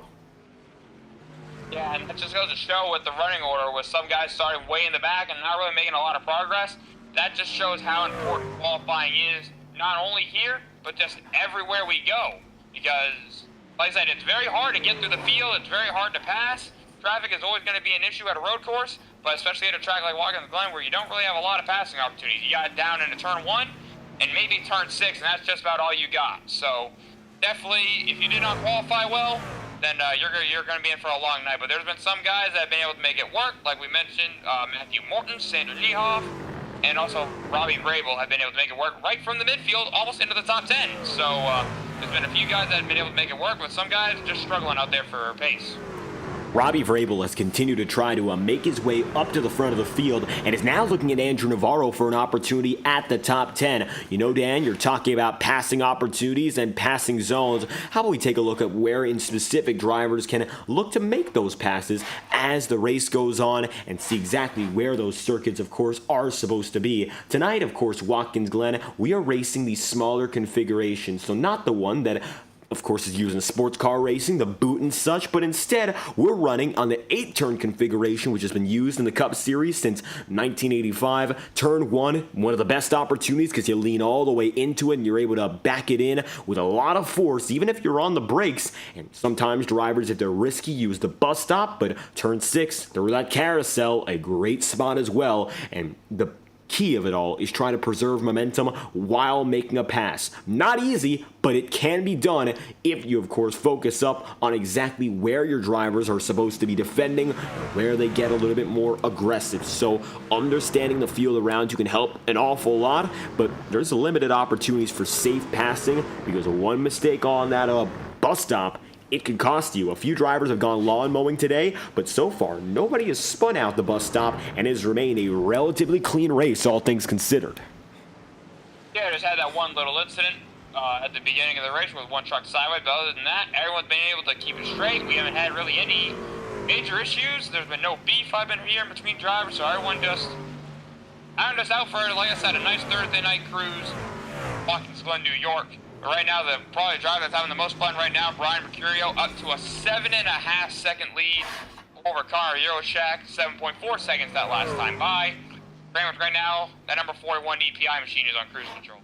Yeah, and that just goes to show with the running order, with some guys starting way in the back and not really making a lot of progress. That just shows how important qualifying is, not only here, but just everywhere we go. Because, like I said, it's very hard to get through the field. It's very hard to pass. Traffic is always going to be an issue at a road course, but especially at a track like Watkins Glen, where you don't really have a lot of passing opportunities. You got down into turn 1 and maybe turn 6, and that's just about all you got. So definitely, if you did not qualify well, then you're going to be in for a long night. But there's been some guys that have been able to make it work, like we mentioned, Matthew Morton, Sander Niehoff, and also Robbie Vrabel have been able to make it work right from the midfield, almost into the top 10. So there's been a few guys that have been able to make it work, but some guys just struggling out there for pace. Robbie Vrabel has continued to try to make his way up to the front of the field and is now looking at Andrew Navarro for an opportunity at the top 10. You know, Dan, you're talking about passing opportunities and passing zones. How about we take a look at where in specific drivers can look to make those passes as the race goes on and see exactly where those circuits, of course, are supposed to be. Tonight, of course, Watkins Glen, we are racing the smaller configuration, so not the one that of course, is using sports car racing, the boot and such, but instead, we're running on the 8-turn configuration, which has been used in the Cup Series since 1985. Turn 1, one of the best opportunities because you lean all the way into it and you're able to back it in with a lot of force, even if you're on the brakes. And sometimes drivers, if they're risky, use the bus stop, but turn 6, the roulette carousel, a great spot as well. And the key of it all is trying to preserve momentum while making a pass. Not easy, but it can be done if you, of course, focus up on exactly where your drivers are supposed to be defending, where they get a little bit more aggressive. So understanding the field around you can help an awful lot, but there's limited opportunities for safe passing because one mistake on that bus stop, it could cost you. A few drivers have gone lawn mowing today, but so far, nobody has spun out the bus stop and has remained a relatively clean race, all things considered. Yeah, I just had that one little incident at the beginning of the race with one truck sideways, but other than that, everyone's been able to keep it straight. We haven't had really any major issues. There's been no beef I've been hearing between drivers, so I'm just out for, like I said, a nice Thursday night cruise, Watkins Glen, New York. But right now, the probably driver that's having the most fun right now, Brian Mercurio, up to a 7.5 second lead over Connor Euroshak, 7.4 seconds that last time by. Pretty much right now, that number 41 DPI machine is on cruise control.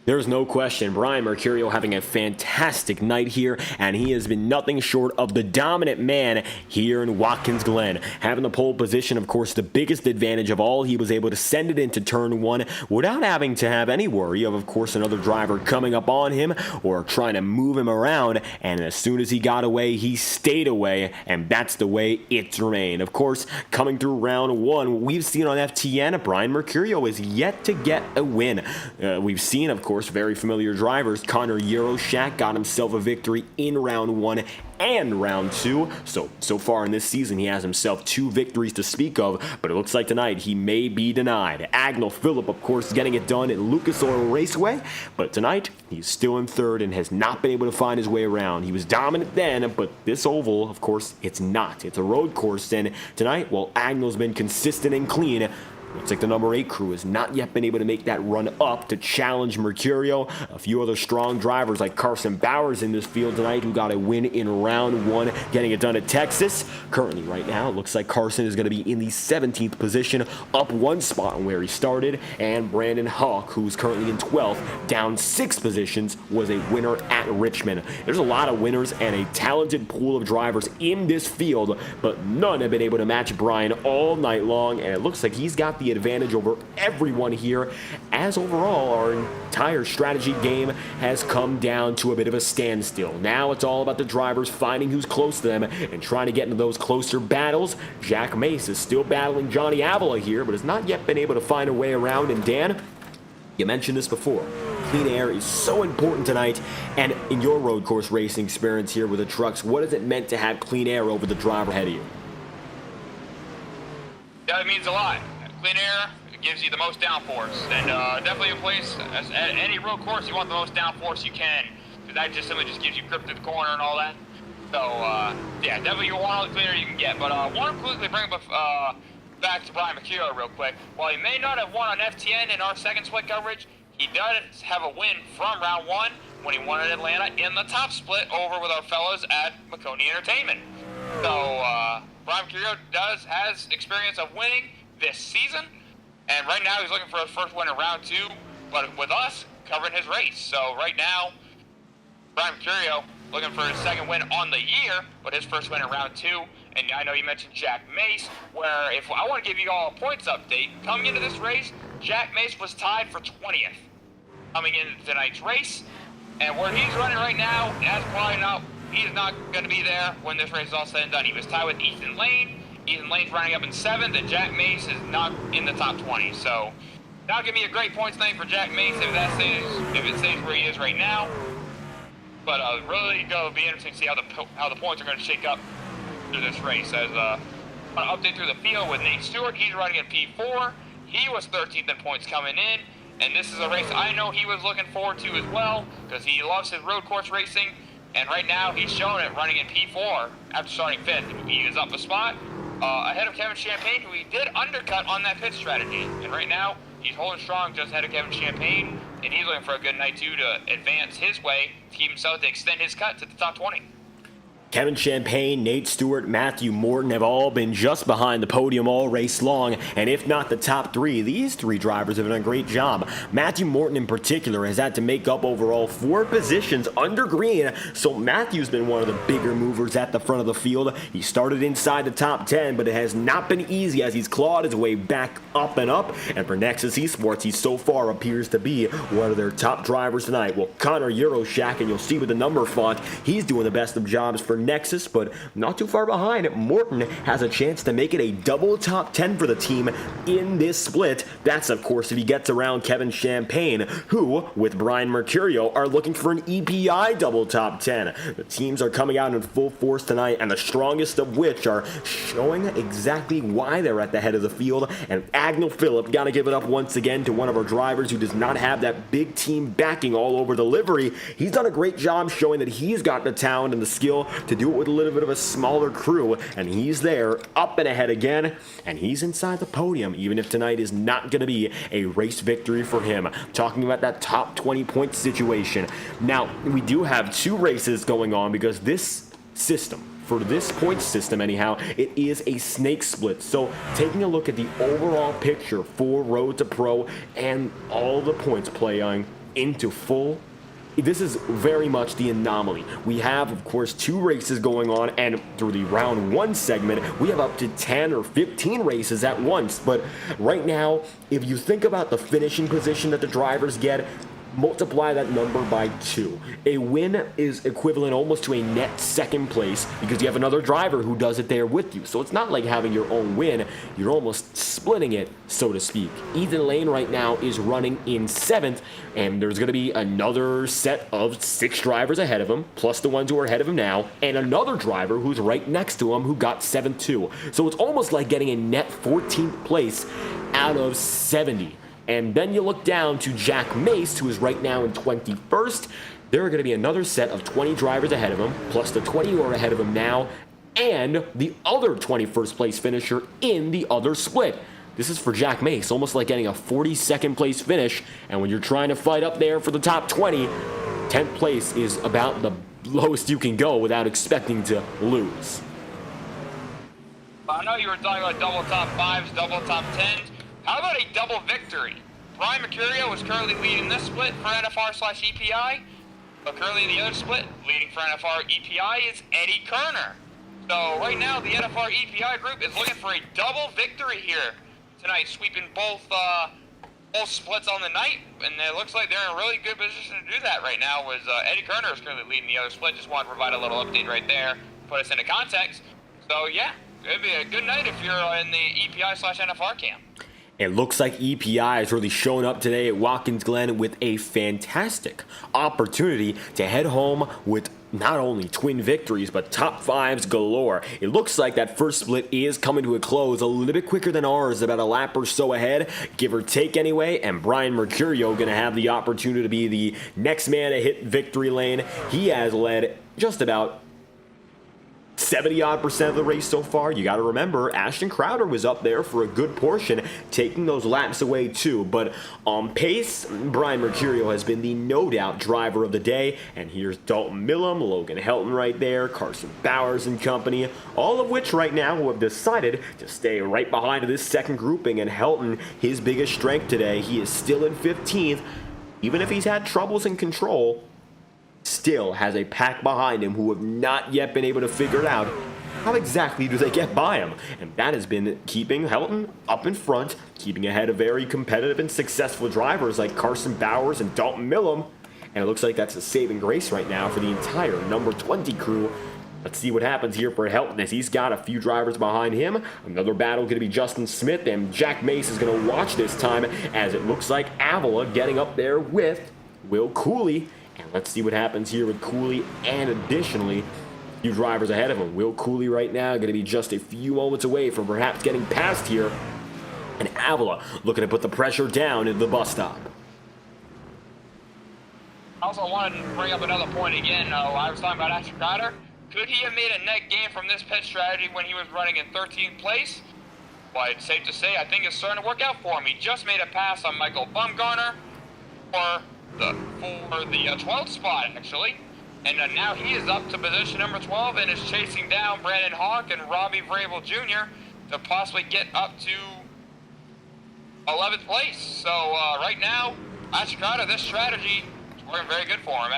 There's no question, Brian Mercurio having a fantastic night here, and he has been nothing short of the dominant man here in Watkins Glen. Having the pole position, of course, the biggest advantage of all, he was able to send it into turn one without having to have any worry of course, another driver coming up on him or trying to move him around, and as soon as he got away, he stayed away, and that's the way it's remained. Of course, coming through round one, we've seen on FTN, Brian Mercurio is yet to get a win. We've seen, of course, very familiar drivers. Connor Euroshak got himself a victory in round one and round two. So far in this season, he has himself 2 victories to speak of, but it looks like tonight he may be denied. Agnel Phillip, of course, getting it done at Lucas Oil Raceway, but tonight he's still in third and has not been able to find his way around. He was dominant then, but this oval, of course, it's not. It's a road course, and tonight, while Agnel's been consistent and clean, looks like the number 8 crew has not yet been able to make that run up to challenge Mercurio. A few other strong drivers like Carson Bowers in this field tonight who got a win in round one, getting it done at Texas. Currently, right now, it looks like Carson is going to be in the 17th position, up 1 spot on where he started. And Brandon Hawk, who's currently in 12th, down 6 positions, was a winner at Richmond. There's a lot of winners and a talented pool of drivers in this field, but none have been able to match Brian all night long, and it looks like he's got the advantage over everyone here, as overall our entire strategy game has come down to a bit of a standstill. Now it's all about the drivers finding who's close to them and trying to get into those closer battles. Jack Mace is still battling Johnny Avila here, but has not yet been able to find a way around. And Dan, you mentioned this before, clean air is so important tonight, and in your road course racing experience here with the trucks, what has it meant to have clean air over the driver ahead of you? Yeah, it means a lot. Clean air gives you the most downforce, and definitely a place, at any road course, you want the most downforce you can, because that just simply just gives you grip to the corner and all that. So, yeah, definitely you want all the clean air you can get. But I want to quickly bring up back to Brian Mercurio real quick. While he may not have won on FTN in our second split coverage, he does have a win from round one when he won at Atlanta in the top split over with our fellows at McConey Entertainment. So, Brian Mercurio has experience of winning this season, and right now he's looking for his first win in round two, but with us covering his race. So right now, Brian Mercurio looking for his second win on the year, but his first win in round two. And I know you mentioned Jack Mace, where if I want to give you all a points update, coming into this race, Jack Mace was tied for 20th coming into tonight's race, and where he's running right now, that's probably not, he's not going to be there when this race is all said and done. He was tied with Ethan Lane. Ethan Lane's running up in 7th, and Jack Mace is not in the top 20. So, not going to be a great points night for Jack Mace if it stays where he is right now. But really going to be interesting to see how the points are going to shake up through this race. As an update through the field with Nate Stewart, he's running in P4. He was 13th in points coming in, and this is a race I know he was looking forward to as well, because he loves his road course racing. And right now, he's showing it running in P4 after starting 5th. He is up a spot ahead of Kevin Champagne, who he did undercut on that pit strategy. And right now, he's holding strong just ahead of Kevin Champagne, and he's looking for a good night, too, to advance his way, to keep himself, to extend his cut to the top 20. Kevin Champagne, Nate Stewart, Matthew Morton have all been just behind the podium all race long, and if not the top 3, these 3 drivers have done a great job. Matthew Morton in particular has had to make up overall 4 positions under green, so Matthew's been one of the bigger movers at the front of the field. He started inside the top 10, but it has not been easy as he's clawed his way back up, and for Nexus Esports, he so far appears to be one of their top drivers tonight. Well, Connor Euroshak, and you'll see with the number font, he's doing the best of jobs for Nexus, but not too far behind. Morton has a chance to make it a double top 10 for the team in this split. That's, of course, if he gets around Kevin Champagne, who, with Brian Mercurio, are looking for an EPI double top 10. The teams are coming out in full force tonight, and the strongest of which are showing exactly why they're at the head of the field. And Agnel Phillip, gotta give it up once again to one of our drivers who does not have that big team backing all over the livery. He's done a great job showing that he's got the talent and the skill to do it with a little bit of a smaller crew, and he's there, up and ahead again, and he's inside the podium, even if tonight is not going to be a race victory for him. Talking about that top 20 point situation. Now, we do have 2 races going on because this system, for this point system anyhow, it is a snake split. So taking a look at the overall picture for Road to Pro and all the points playing into full. This is very much the anomaly. We have, of course, 2 races going on, and through the round 1 segment, we have up to 10 or 15 races at once. But right now, if you think about the finishing position that the drivers get, multiply that number by 2. A win is equivalent almost to a net second place because you have another driver who does it there with you. So it's not like having your own win. You're almost splitting it, so to speak. Ethan Lane right now is running in 7th, and there's going to be another set of 6 drivers ahead of him, plus the ones who are ahead of him now, and another driver who's right next to him who got 7th too. So it's almost like getting a net 14th place out of 70. And then you look down to Jack Mace, who is right now in 21st. There are going to be another set of 20 drivers ahead of him, plus the 20 who are ahead of him now, and the other 21st place finisher in the other split. This is for Jack Mace, almost like getting a 42nd place finish. And when you're trying to fight up there for the top 20, 10th place is about the lowest you can go without expecting to lose. I know you were talking about double top 5s, double top 10s. How about a double victory? Brian Mercurio is currently leading this split for NFR/EPI, but currently in the other split, leading for NFR/EPI is Eddie Kerner. So right now, the NFR/EPI group is looking for a double victory here tonight, sweeping both splits on the night, and it looks like they're in a really good position to do that right now. Eddie Kerner is currently leading the other split. Just wanted to provide a little update right there, put us into context. So yeah, it'd be a good night if you're in the EPI/NFR camp. It looks like EPI is really showing up today at Watkins Glen with a fantastic opportunity to head home with not only twin victories, but top 5s galore. It looks like that first split is coming to a close a little bit quicker than ours, about a lap or so ahead, give or take anyway, and Brian Mercurio going to have the opportunity to be the next man to hit victory lane. He has led just about 70-odd% of the race so far. You got to remember, Ashton Crowder was up there for a good portion, taking those laps away too. But on pace, Brian Mercurio has been the no-doubt driver of the day. And here's Dalton Millam, Logan Helton right there, Carson Bowers and company, all of which right now have decided to stay right behind this second grouping. And Helton, his biggest strength today, he is still in 15th. Even if he's had troubles in control, still has a pack behind him who have not yet been able to figure it out. How exactly do they get by him? And that has been keeping Helton up in front, keeping ahead of very competitive and successful drivers like Carson Bowers and Dalton Millam. And it looks like that's a saving grace right now for the entire number 20 crew. Let's see what happens here for Helton as he's got a few drivers behind him. Another battle going to be Justin Smith, and Jack Mace is going to watch this time as it looks like Avila getting up there with Will Cooley. And let's see what happens here with Cooley, and additionally, a few drivers ahead of him. Will Cooley right now going to be just a few moments away from perhaps getting past here. And Avila looking to put the pressure down at the bus stop. I also wanted to bring up another point again. I was talking about Ashton Crowder. Could he have made a net gain from this pit strategy when he was running in 13th place? Well, it's safe to say I think it's starting to work out for him. He just made a pass on Michael Bumgarner for the 12th spot, actually. And now he is up to position number 12 and is chasing down Brandon Hawk and Robbie Vrabel Jr. to possibly get up to 11th place. So right now, Ashton Crowder, this strategy is working very good for him.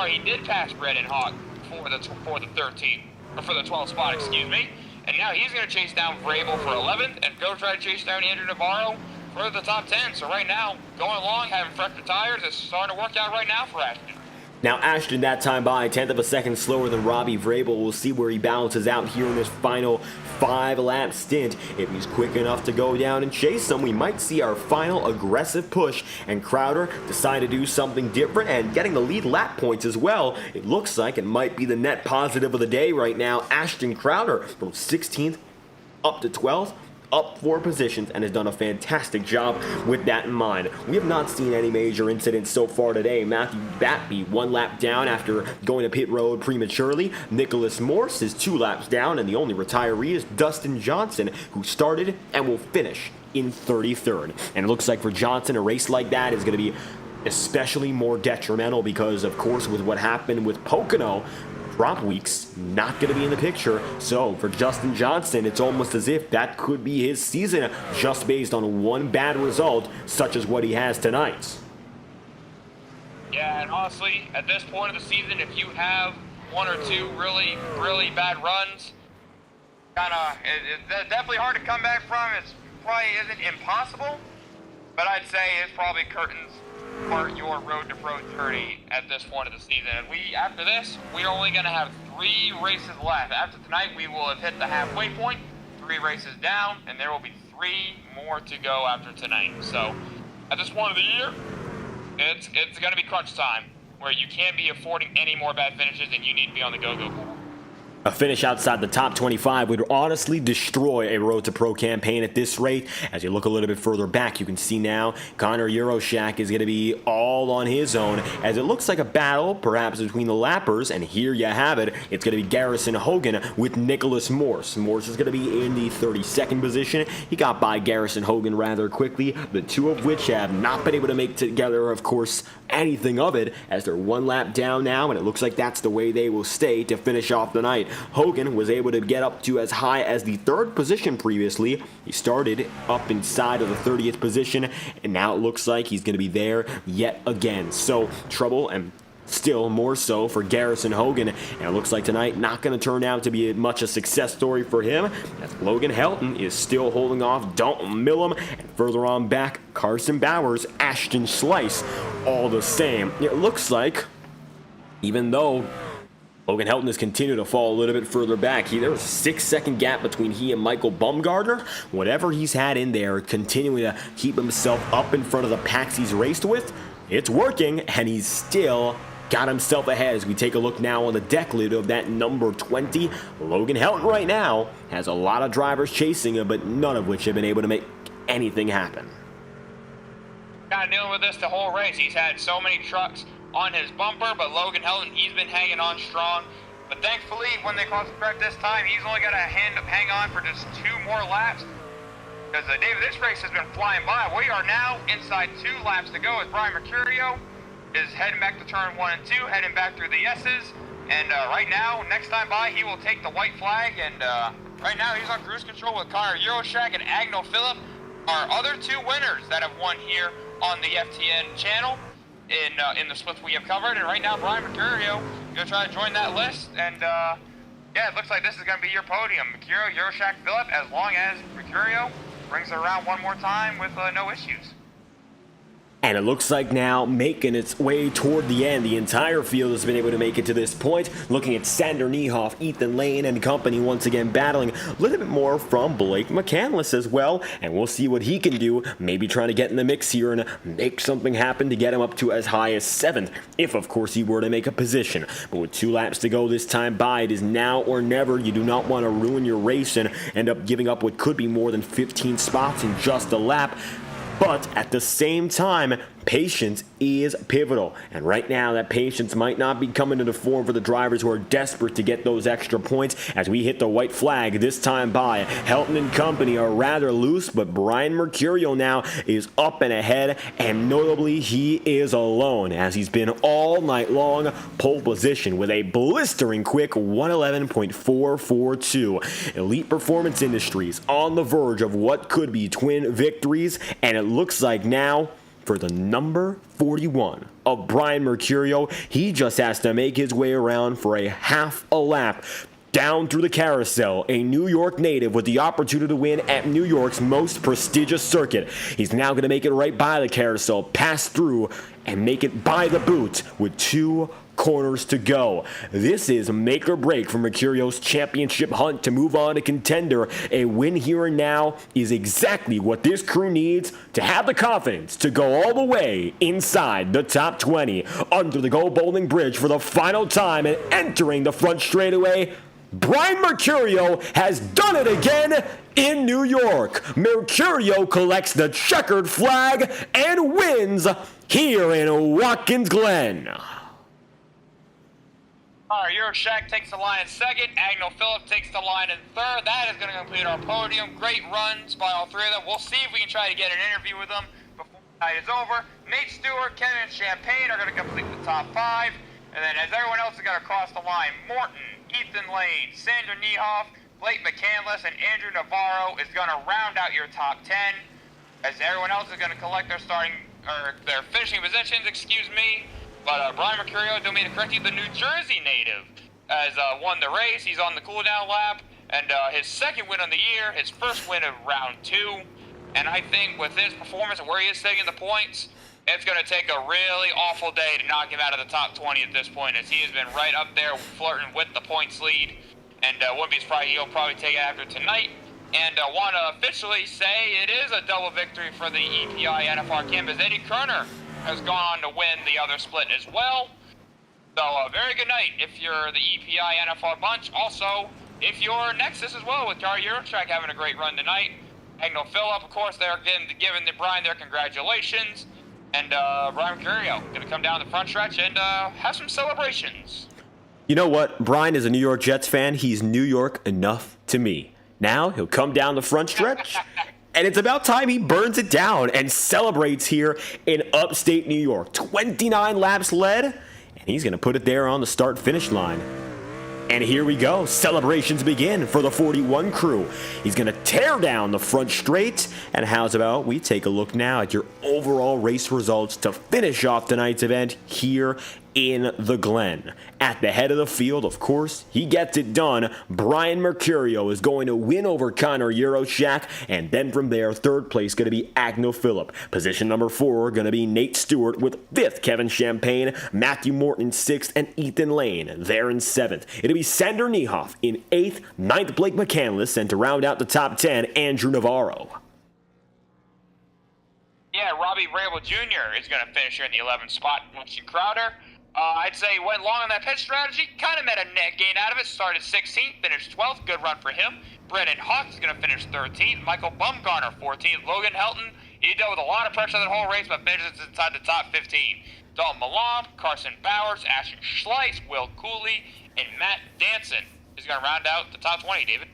He did pass Brandon Hawk for the 12th spot, excuse me. And now he's going to chase down Vrabel for 11th and go try to chase down Andrew Navarro for the top 10. So right now, going along, having fresher tires, it's starting to work out right now for Ashton. Now Ashton that time by 1/10 of a second slower than Robbie Vrabel. We'll see where he balances out here in this final 5-lap stint. If he's quick enough to go down and chase him, we might see our final aggressive push, and Crowder decide to do something different and getting the lead lap points as well. It looks like it might be the net positive of the day right now. Ashton Crowder from 16th up to 12th. Up 4 positions, and has done a fantastic job with that in mind. We have not seen any major incidents so far today. Matthew Batby 1 lap down after going to pit road prematurely. Nicholas Morse is 2 laps down, and the only retiree is Dustin Johnson, who started and will finish in 33rd. And it looks like for Johnson, a race like that is going to be especially more detrimental because, of course, with what happened with Pocono, drop weeks not going to be in the picture. So for Justin Johnson, it's almost as if that could be his season just based on one bad result such as what he has tonight. Yeah, and honestly, at this point of the season, if you have one or two really, really bad runs, it's definitely hard to come back from. It's probably isn't impossible, but I'd say it's probably curtains for your road to pro journey at this point of the season. And after this, we're only going to have 3 races left. After tonight, we will have hit the halfway point, 3 races down, and there will be 3 more to go after tonight. So at this point of the year, it's going to be crunch time, where you can't be affording any more bad finishes, and you need to be on the go-go. A finish outside the top 25 would honestly destroy a Road to Pro campaign at this rate. As you look a little bit further back, you can see now Connor Euroshak is going to be all on his own, as it looks like a battle perhaps between the lappers, and here you have it. It's going to be Garrison Hogan with Nicholas Morse. Morse is going to be in the 32nd position. He got by Garrison Hogan rather quickly, the two of which have not been able to make together, of course, anything of it, as they're 1 lap down now, and it looks like that's the way they will stay to finish off the night. Hogan was able to get up to as high as the 3rd position previously. He started up inside of the 30th position, and now it looks like he's going to be there yet again. So trouble, and still more so for Garrison Hogan, and it looks like tonight not going to turn out to be much a success story for him, as Logan Helton is still holding off Dalton Millam, and further on back, Carson Bowers, Ashton Slice, all the same. It looks like, even though Logan Helton has continued to fall a little bit further back, there was a 6-second gap between he and Michael Bumgardner. Whatever he's had in there, continuing to keep himself up in front of the packs he's raced with, it's working, and he's still got himself ahead. As we take a look now on the deck lid of that number 20, Logan Helton right now has a lot of drivers chasing him, but none of which have been able to make anything happen. Kind of dealing with this the whole race. He's had so many trucks on his bumper, but Logan Helton, he's been hanging on strong. But thankfully, when they cross the track this time, he's only got to hang on for just 2 more laps. Because David, this race has been flying by. We are now inside 2 laps to go, as Brian Mercurio is heading back to turn 1 and 2, heading back through the S's. And right now, next time by, he will take the white flag. And right now, he's on cruise control with Connor Euroshak and Agno Phillip, our other 2 winners that have won here on the FTN channel in the splits we have covered. And right now, Brian Mercurio is going to try to join that list. And yeah, it looks like this is going to be your podium. Mercurio, Euroshak, Phillip, as long as Mercurio brings it around one more time with no issues. And it looks like now, making its way toward the end, the entire field has been able to make it to this point. Looking at Sander Niehoff, Ethan Lane, and company once again battling. A little bit more from Blake McCandless as well. And we'll see what he can do. Maybe trying to get in the mix here and make something happen to get him up to as high as 7th. If, of course, he were to make a position. But with 2 laps to go this time by, it is now or never. You do not want to ruin your race and end up giving up what could be more than 15 spots in just a lap. But at the same time, patience is pivotal. And right now, that patience might not be coming to the fore for the drivers who are desperate to get those extra points. As we hit the white flag this time by, Helton and company are rather loose, but Brian Mercurio now is up and ahead, and notably, he is alone, as he's been all night long pole position with a blistering quick 111.442. Elite Performance Industries on the verge of what could be twin victories, and it looks like now, for the number 41 of Brian Mercurio, he just has to make his way around for a half a lap down through the carousel, a New York native with the opportunity to win at New York's most prestigious circuit. He's now going to make it right by the carousel, pass through, and make it by the boot with 2 corners to go. This is make or break for Mercurio's championship hunt to move on to contender. A win here and now is exactly what this crew needs to have the confidence to go all the way inside the top 20. Under the Go Bowling Bridge for the final time and entering the front straightaway, Brian Mercurio has done it again in New York. Mercurio collects the checkered flag and wins here in Watkins Glen. All right, Euroshak takes the line in 2nd. Agno Phillip takes the line in 3rd. That is going to complete our podium. Great runs by all 3 of them. We'll see if we can try to get an interview with them before the night is over. Nate Stewart, Kevin Champagne are going to complete the top 5. And then as everyone else is going to cross the line, Morton, Ethan Lane, Sander Niehoff, Blake McCandless, and Andrew Navarro is going to round out your top 10. As everyone else is going to collect their finishing positions, But Brian Mercurio, don't mean to correct you, the New Jersey native, has won the race. He's on the cool-down lap, and his second win of the year, his first win of round 2. And I think with his performance and where he is sitting in the points, it's going to take a really awful day to knock him out of the top 20 at this point, as he has been right up there flirting with the points lead. And wouldn't be surprised he'll probably take it after tonight. And want to officially say it is a double victory for the EPI NFR campus. Eddie Kerner has gone on to win the other split as well. So a very good night if you're the EPI NFR bunch. Also, if you're Nexus as well, with our Eurotrack having a great run tonight. Agnell Phillip, of course, they're giving Brian their congratulations. And Brian Mercurio going to come down the front stretch and have some celebrations. You know what? Brian is a New York Jets fan. He's New York enough to me. Now he'll come down the front stretch, and it's about time he burns it down and celebrates here in upstate New York. 29 laps led, and he's going to put it there on the start-finish line. And here we go. Celebrations begin for the 41 crew. He's going to tear down the front straight. And how's about we take a look now at your overall race results to finish off tonight's event here in the Glen. At the head of the field, of course, he gets it done. Brian Mercurio is going to win over Connor Euroshak, and then from there, third place going to be Agnell Phillip. Position number 4 going to be Nate Stewart, with 5th Kevin Champagne, Matthew Morton 6th, and Ethan Lane there in 7th. It'll be Sander Niehoff in 8th, 9th Blake McCandless, and to round out the top 10, Andrew Navarro. Yeah, Robbie Rabel Jr. is going to finish here in the 11th spot. Winston Crowder, I'd say went long on that pit strategy, kind of met a net gain out of it, started 16th, finished 12th, good run for him. Brennan Hawks is going to finish 13th, Michael Bumgarner 14th, Logan Helton, he dealt with a lot of pressure that whole race, but finishes inside the top 15. Dalton Malam, Carson Bowers, Ashton Schleiss, Will Cooley, and Matt Danson is going to round out the top 20, David.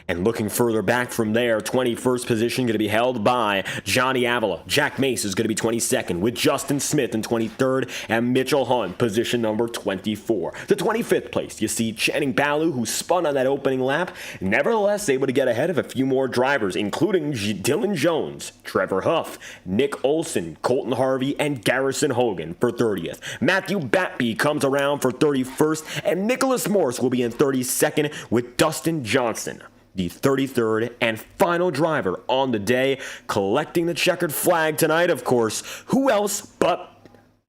And looking further back from there, 21st position going to be held by Johnny Avila. Jack Mace is going to be 22nd, with Justin Smith in 23rd, and Mitchell Hunt, position number 24. The 25th place, you see Channing Balu, who spun on that opening lap, nevertheless able to get ahead of a few more drivers, including Dylan Jones, Trevor Huff, Nick Olson, Colton Harvey, and Garrison Hogan for 30th. Matthew Batby comes around for 31st, and Nicholas Morse will be in 32nd, with Dustin Johnson, the 33rd and final driver on the day, collecting the checkered flag tonight, of course. Who else but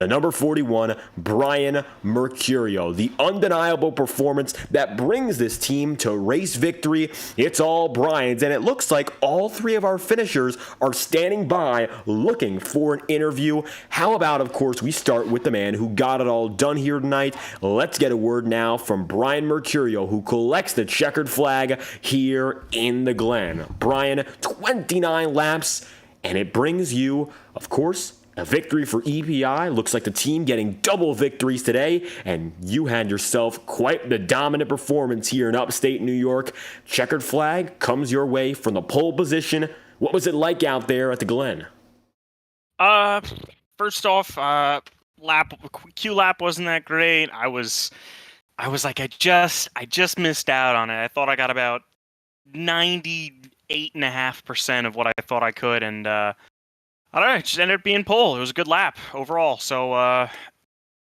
the number 41, Brian Mercurio. The undeniable performance that brings this team to race victory. It's all Brian's, and it looks like all 3 of our finishers are standing by looking for an interview. How about, of course, we start with the man who got it all done here tonight. Let's get a word now from Brian Mercurio, who collects the checkered flag here in the Glen. Brian, 29 laps, and it brings you, of course, a victory for EPI. Looks like the team getting double victories today, and you had yourself quite the dominant performance here in upstate New York. Checkered flag comes your way from the pole position. What was it like out there at the Glen? First off, Q lap wasn't that great. I was like, I just missed out on it. I thought I got about 98.5% of what I thought I could, and I don't know, it just ended up being pole. It was a good lap overall, so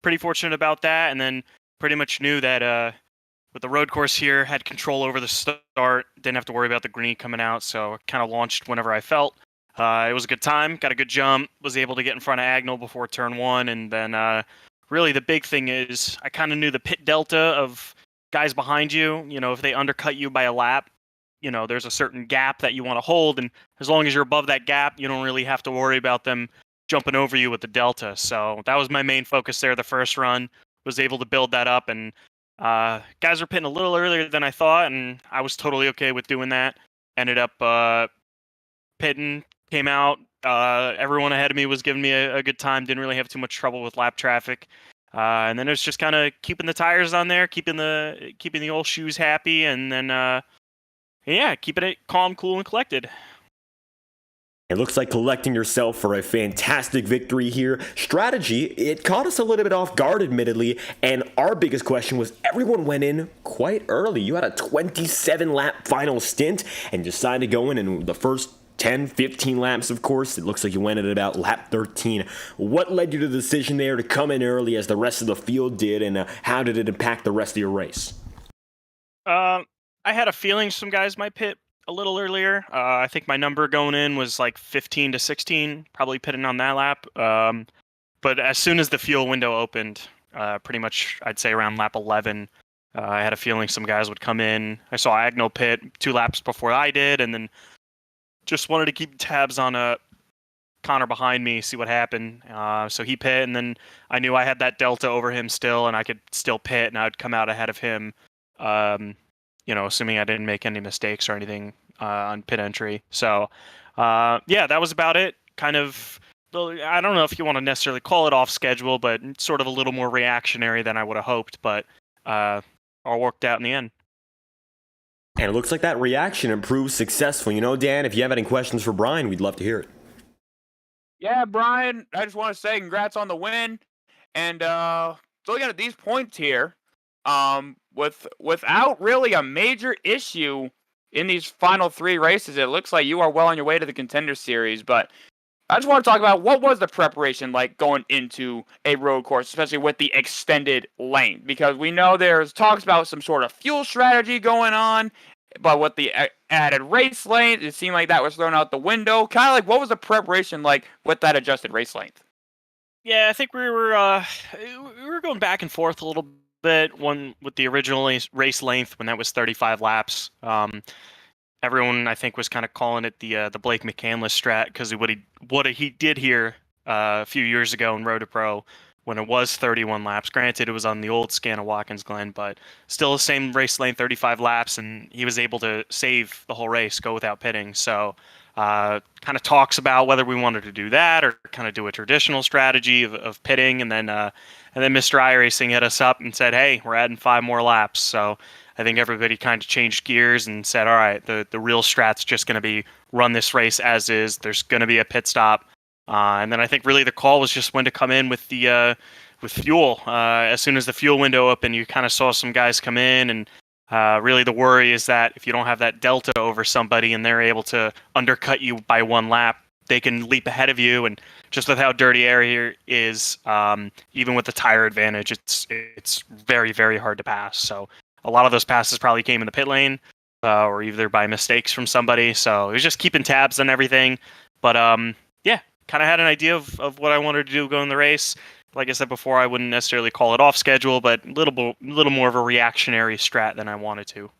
pretty fortunate about that. And then pretty much knew that with the road course here, had control over the start, didn't have to worry about the green coming out, so kind of launched whenever I felt. It was a good time, got a good jump, was able to get in front of Agnell before turn 1, and then really the big thing is I kind of knew the pit delta of guys behind you. You know, if they undercut you by a lap, you know, there's a certain gap that you want to hold, and as long as you're above that gap, you don't really have to worry about them jumping over you with the delta. So that was my main focus there the first run, was able to build that up, and guys were pitting a little earlier than I thought, and I was totally okay with doing that. Ended up pitting, came out, everyone ahead of me was giving me a good time, didn't really have too much trouble with lap traffic. And then it was just kind of keeping the tires on there, keeping the old shoes happy, and then yeah, keeping it calm, cool, and collected. It looks like collecting yourself for a fantastic victory here. Strategy, it caught us a little bit off guard, admittedly, and our biggest question was everyone went in quite early. You had a 27-lap final stint and decided to go in the first 10, 15 laps, of course. It looks like you went at about lap 13. What led you to the decision there to come in early as the rest of the field did, and how did it impact the rest of your race? I had a feeling some guys might pit a little earlier. I think my number going in was like 15 to 16, probably pitting on that lap. But as soon as the fuel window opened, pretty much I'd say around lap 11, I had a feeling some guys would come in. I saw Agnell pit 2 laps before I did, and then just wanted to keep tabs on Connor behind me, see what happened. So he pit, and then I knew I had that delta over him still, and I could still pit, and I'd come out ahead of him. Assuming I didn't make any mistakes or anything on pit entry. So, that was about it. Kind of, I don't know if you want to necessarily call it off schedule, but sort of a little more reactionary than I would have hoped. But all worked out in the end. And it looks like that reaction improved successfully. You know, Dan, if you have any questions for Brian, we'd love to hear it. Yeah, Brian, I just want to say congrats on the win. And looking at these points here, without really a major issue in these final 3 races, it looks like you are well on your way to the Contender Series. But I just want to talk about what was the preparation like going into a road course, especially with the extended length, because we know there's talks about some sort of fuel strategy going on, but with the added race length, it seemed like that was thrown out the window. Kind of like, what was the preparation like with that adjusted race length? Yeah, I think we were going back and forth a little bit. One with the original race length when that was 35 laps. Everyone, I think, was kind of calling it the Blake McCandless strat because what he did here a few years ago in Road to Pro when it was 31 laps. Granted, it was on the old scan of Watkins Glen, but still the same race length, 35 laps, and he was able to save the whole race, go without pitting. So kind of talks about whether we wanted to do that or kind of do a traditional strategy of pitting, and then Mr. iRacing hit us up and said, hey, we're adding 5 more laps. So I think everybody kind of changed gears and said, all right, the real strat's just going to be run this race as is. There's going to be a pit stop. And then I think really the call was just when to come in with with fuel. As soon as the fuel window opened, you kind of saw some guys come in, and really the worry is that if you don't have that delta over somebody and they're able to undercut you by 1 lap, they can leap ahead of you. And just with how dirty air here is, even with the tire advantage, it's very, very hard to pass. So a lot of those passes probably came in the pit lane or either by mistakes from somebody. So it was just keeping tabs on everything. But kind of had an idea of what I wanted to do going the race. Like I said before, I wouldn't necessarily call it off schedule, but a little more of a reactionary strat than I wanted to.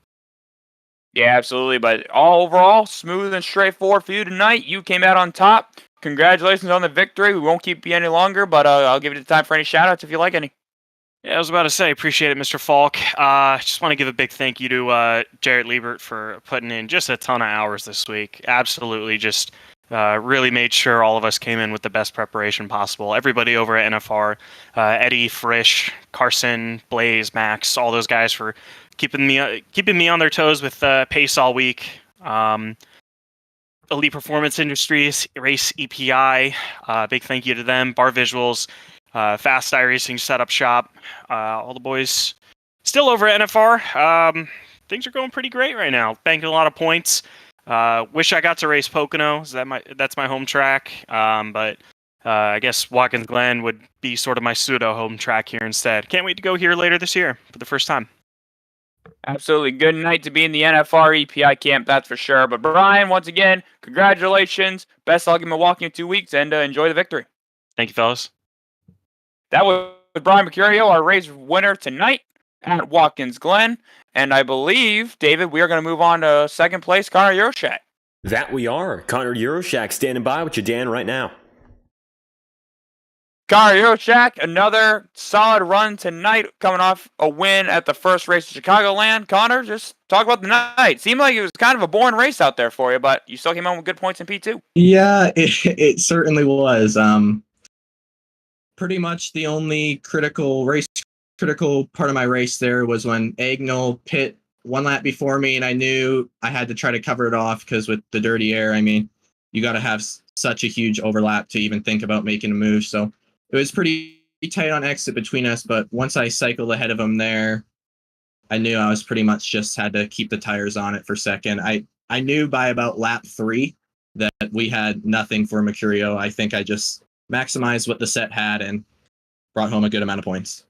Yeah, absolutely. But all overall, smooth and straightforward for you tonight. You came out on top. Congratulations on the victory. We won't keep you any longer, but I'll give you the time for any shout-outs if you like any. Yeah, I was about to say, appreciate it, Mr. Falk. Just want to give a big thank you to Jarrett Liebert for putting in just a ton of hours this week. Absolutely just really made sure all of us came in with the best preparation possible. Everybody over at NFR, Eddie, Frisch, Carson, Blaze, Max, all those guys for keeping me on their toes with pace all week. Elite Performance Industries, Race EPI, big thank you to them. Bar Visuals, Fast iRacing Setup Shop, all the boys still over at NFR. Things are going pretty great right now. Banking a lot of points. Wish I got to race Pocono. That's my home track. But I guess Watkins Glen would be sort of my pseudo home track here instead. Can't wait to go here later this year for the first time. Absolutely. Good night to be in the NFR EPI camp, that's for sure. But Brian, once again, congratulations. Best luck in Milwaukee in 2 weeks, and enjoy the victory. Thank you, fellas. That was Brian Mercurio, our race winner tonight at Watkins Glen. And I believe, David, we are going to move on to second place, Connor Euroshak. That we are. Connor Euroshak standing by with you, Dan, right now. Connor Euroshak, another solid run tonight, coming off a win at the first race of Chicagoland. Connor, just talk about the night. Seemed like it was kind of a boring race out there for you, but you still came home with good points in P2. Yeah, it certainly was. Pretty much the only critical part of my race there was when Agnell pit 1 lap before me, and I knew I had to try to cover it off because with the dirty air, I mean, you got to have such a huge overlap to even think about making a move. So it was pretty tight on exit between us, but once I cycled ahead of him there, I knew I was pretty much just had to keep the tires on it for second. I knew by about lap 3 that we had nothing for Mercurio. I think I just maximized what the set had and brought home a good amount of points.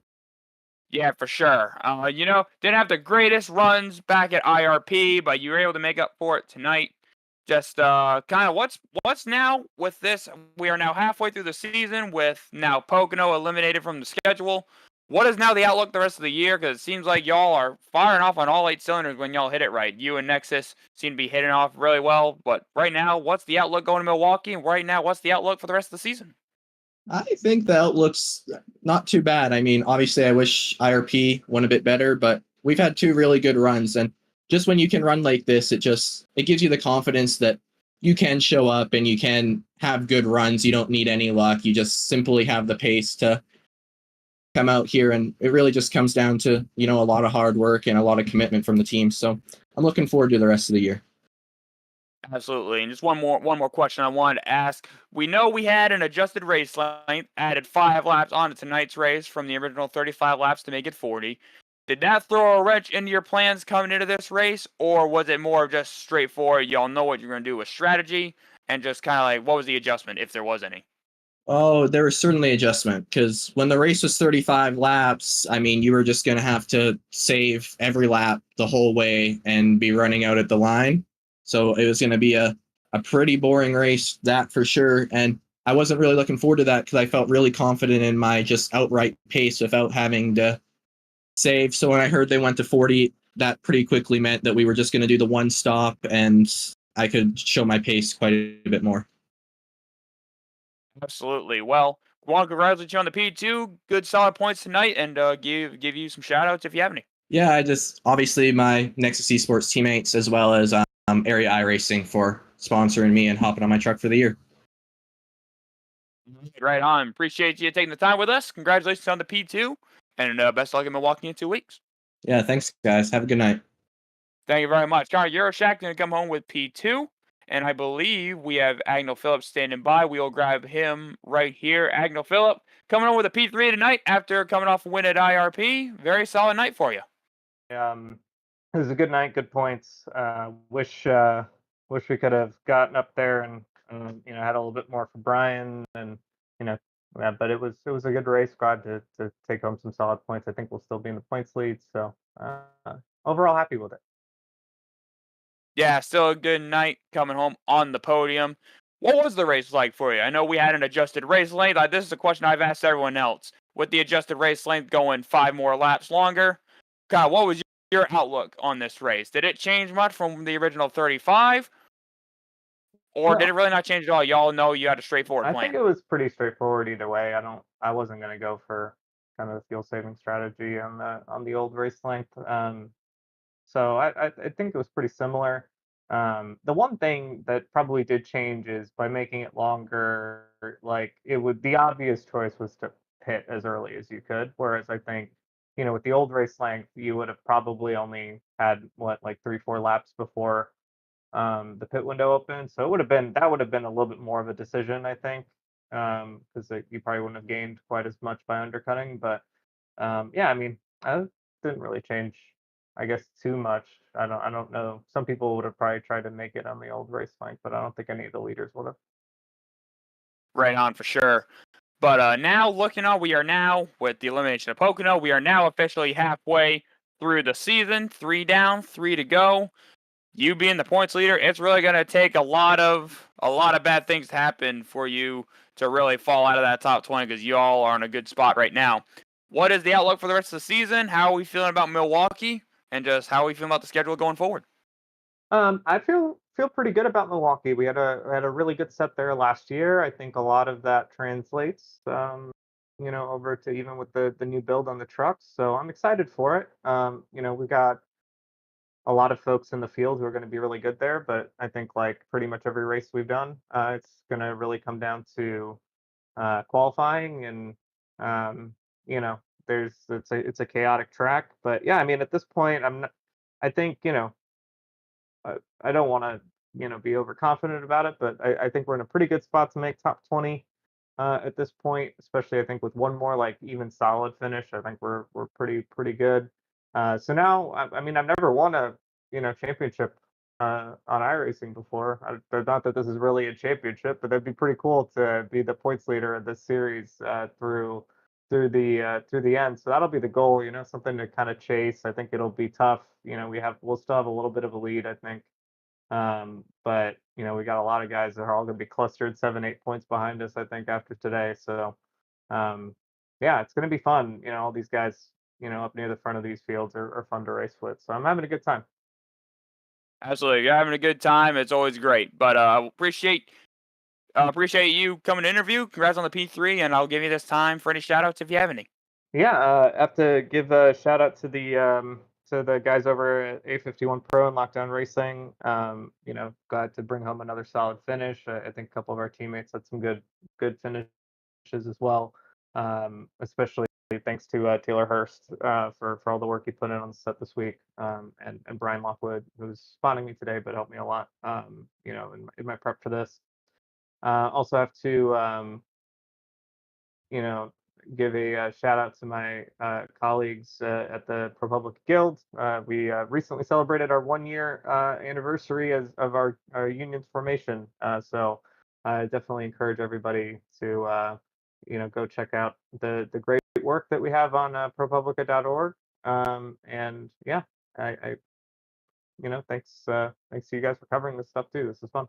Yeah, for sure. Didn't have the greatest runs back at IRP, but you were able to make up for it tonight. Just kind of what's now with this? We are now halfway through the season with now Pocono eliminated from the schedule. What is now the outlook the rest of the year? Because it seems like y'all are firing off on all 8 cylinders when y'all hit it right. You and Nexus seem to be hitting off really well. But right now, what's the outlook going to Milwaukee? And right now, what's the outlook for the rest of the season? I think the outlook's not too bad. I mean, obviously, I wish IRP went a bit better, but we've had 2 really good runs. And just when you can run like this, it gives you the confidence that you can show up and you can have good runs. You don't need any luck. You just simply have the pace to come out here, and it really just comes down to, a lot of hard work and a lot of commitment from the team. So I'm looking forward to the rest of the year. Absolutely. And just one more question I wanted to ask. We know we had an adjusted race length, added 5 laps onto tonight's race from the original 35 laps to make it 40. Did that throw a wrench into your plans coming into this race, or was it more of just straightforward, y'all know what you're going to do with strategy, and just kind of like, what was the adjustment, if there was any? Oh, there was certainly adjustment, because when the race was 35 laps, I mean, you were just going to have to save every lap the whole way and be running out at the line. So it was going to be a pretty boring race, that for sure. And I wasn't really looking forward to that because I felt really confident in my just outright pace without having to save. So when I heard they went to 40, that pretty quickly meant that we were just going to do the one stop and I could show my pace quite a bit more. Absolutely. Well, I want to congratulate you on the P2. Good solid points tonight, and give you some shout outs if you have any. Yeah, I just obviously my Nexus Esports teammates as well as Area iRacing for sponsoring me and hopping on my truck for the year. Right on. Appreciate you taking the time with us. Congratulations on the P2, and best of luck in Milwaukee in 2 weeks. Yeah, thanks, guys. Have a good night. Thank you very much. Connor Euroshak going to come home with P2, and I believe we have Agnell Phillip standing by. We'll grab him right here. Agnell Phillip coming home with a P3 tonight after coming off a win at IRP. Very solid night for you. It was a good night, good points. Wish we could have gotten up there and had a little bit more for Brian and yeah, but it was a good race. Glad to take home some solid points. I think we'll still be in the points lead, so overall happy with it. Yeah, still a good night coming home on the podium. What was the race like for you? I know we had an adjusted race length. This is a question I've asked everyone else. With the adjusted race length going 5 more laps longer, God, what was your outlook on this race? Did it change much from the original 35? Or did it really not change at all? Y'all know you had a straightforward plan. I think it was pretty straightforward either way. I wasn't going to go for kind of the fuel saving strategy on the old race length. So I think it was pretty similar. The one thing that probably did change is by making it longer, like the obvious choice was to pit as early as you could. Whereas I think, with the old race length, you would have probably only had like 3-4 laps before the pit window opened. So that would have been a little bit more of a decision, I think, because you probably wouldn't have gained quite as much by undercutting. But yeah, I mean, I didn't really change, I guess, too much. I don't know. Some people would have probably tried to make it on the old race length, but I don't think any of the leaders would have. Right on, for sure. But now looking on, we are now, with the elimination of Pocono, we are now officially halfway through the season. 3 down, 3 to go. You being the points leader, it's really going to take a lot of bad things to happen for you to really fall out of that top 20, because you all are in a good spot right now. What is the outlook for the rest of the season? How are we feeling about Milwaukee? And just how are we feeling about the schedule going forward? I feel pretty good about Milwaukee. We had a really good set there last year. I think a lot of that translates, over to even with the new build on the trucks. So I'm excited for it. We got a lot of folks in the field who are going to be really good there, but I think like pretty much every race we've done, it's going to really come down to qualifying, and it's a chaotic track. But yeah, I mean, at this point, I think I don't want to be overconfident about it, but I think we're in a pretty good spot to make top 20 at this point. Especially I think with one more like even solid finish, I think we're pretty good. So now, I mean, I've never won a championship iRacing before. Not that this is really a championship, but that'd be pretty cool to be the points leader of this series through the end. So that'll be the goal, something to kind of chase. I think it'll be tough. We'll still have a little bit of a lead, I think. But we got a lot of guys that are all going to be clustered 7, 8 points behind us, I think, after today. So yeah, it's going to be fun. All these guys, up near the front of these fields are fun to race with. So I'm having a good time. Absolutely, you're having a good time. It's always great. But appreciate you coming to interview. Congrats on the P3, and I'll give you this time for any shout outs if you have any. Yeah, I have to give a shout out to the guys over at A51 Pro and Lockdown Racing. Glad to bring home another solid finish. I think a couple of our teammates had some good finishes as well. Especially thanks to Taylor Hurst for all the work he put in on the set this week, and Brian Lockwood, who's spotting me today but helped me a lot, in my prep for this. Also have to give a shout out to my colleagues at the ProPublica Guild. We recently celebrated our 1 year anniversary of our union's formation. So I definitely encourage everybody to go check out the great work that we have on ProPublica.org. And yeah, I thanks to you guys for covering this stuff too. This is fun.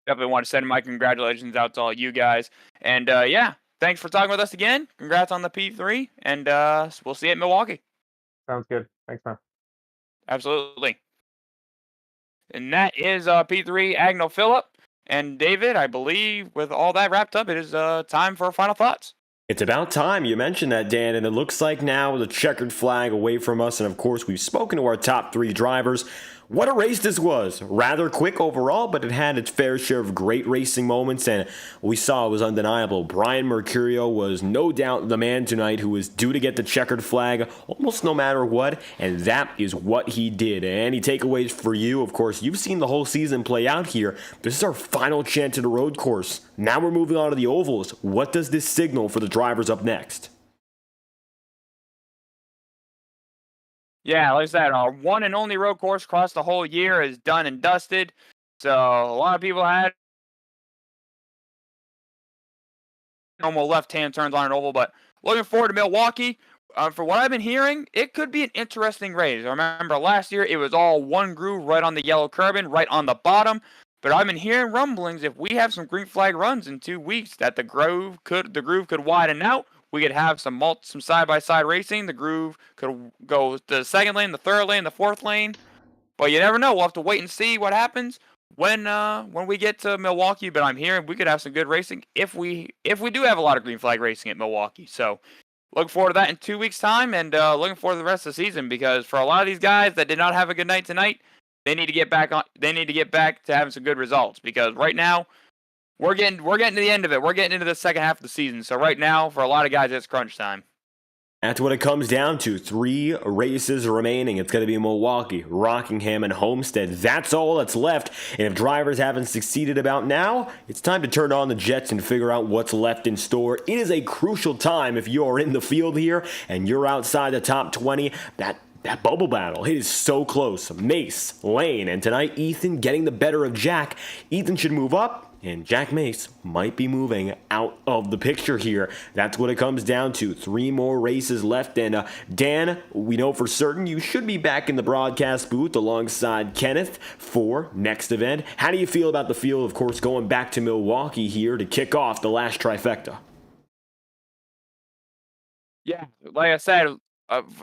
Definitely want to send my congratulations out to all you guys. And yeah, thanks for talking with us again. Congrats on the P3, and we'll see you at Milwaukee. Sounds good. Thanks, man. Absolutely. And that is P3 Agnell Phillip. And David, I believe with all that wrapped up, it is time for final thoughts. It's about time. You mentioned that, Dan, and it looks like now the checkered flag away from us, and of course we've spoken to our top 3 drivers. What a race this was. Rather quick overall, but it had its fair share of great racing moments, and we saw it was undeniable. Brian Mercurio was no doubt the man tonight who was due to get the checkered flag almost no matter what, and that is what he did. Any takeaways for you? Of course, you've seen the whole season play out here. This is our final chance at a road course. Now we're moving on to the ovals. What does this signal for the drivers up next? Yeah, like I said, our one and only road course across the whole year is done and dusted. So a lot of people had normal left-hand turns on an oval, but looking forward to Milwaukee. For what I've been hearing, it could be an interesting race. I remember last year it was all one groove right on the yellow curbing, right on the bottom. But I've been hearing rumblings if we have some green flag runs in 2 weeks that the groove could widen out. We could have some side-by-side racing. The groove could go to the second lane, the third lane, the fourth lane. But you never know. We'll have to wait and see what happens when we get to Milwaukee. But I'm hearing we could have some good racing if we do have a lot of green flag racing at Milwaukee. So looking forward to that in 2 weeks' time, and looking forward to the rest of the season, because for a lot of these guys that did not have a good night tonight, they need to get back on. They need to get back to having some good results, because right now we're getting to the end of it. We're getting into the second half of the season. So right now, for a lot of guys, it's crunch time. That's what it comes down to. 3 races remaining. It's going to be Milwaukee, Rockingham, and Homestead. That's all that's left. And if drivers haven't succeeded about now, it's time to turn on the jets and figure out what's left in store. It is a crucial time if you are in the field here and you're outside the top 20. That bubble battle, it is so close. Mace, Lane, and tonight Ethan getting the better of Jack. Ethan should move up, and Jack Mace might be moving out of the picture here. That's what it comes down to. 3 more races left, and Dan, we know for certain you should be back in the broadcast booth alongside Kenneth for next event. How do you feel about the field, of course, going back to Milwaukee here to kick off the last trifecta? Yeah, like I said,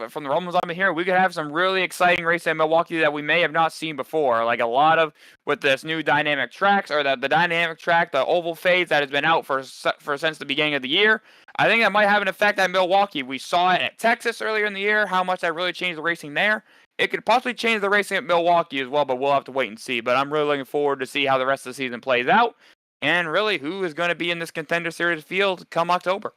from the rumbles I've been hearing, we could have some really exciting races in Milwaukee that we may have not seen before. Like a lot of with this new dynamic tracks, or the dynamic track, the oval phase that has been out for since the beginning of the year. I think that might have an effect at Milwaukee. We saw it at Texas earlier in the year, how much that really changed the racing there. It could possibly change the racing at Milwaukee as well, but we'll have to wait and see. But I'm really looking forward to see how the rest of the season plays out, and really who is going to be in this Contender Series field come October.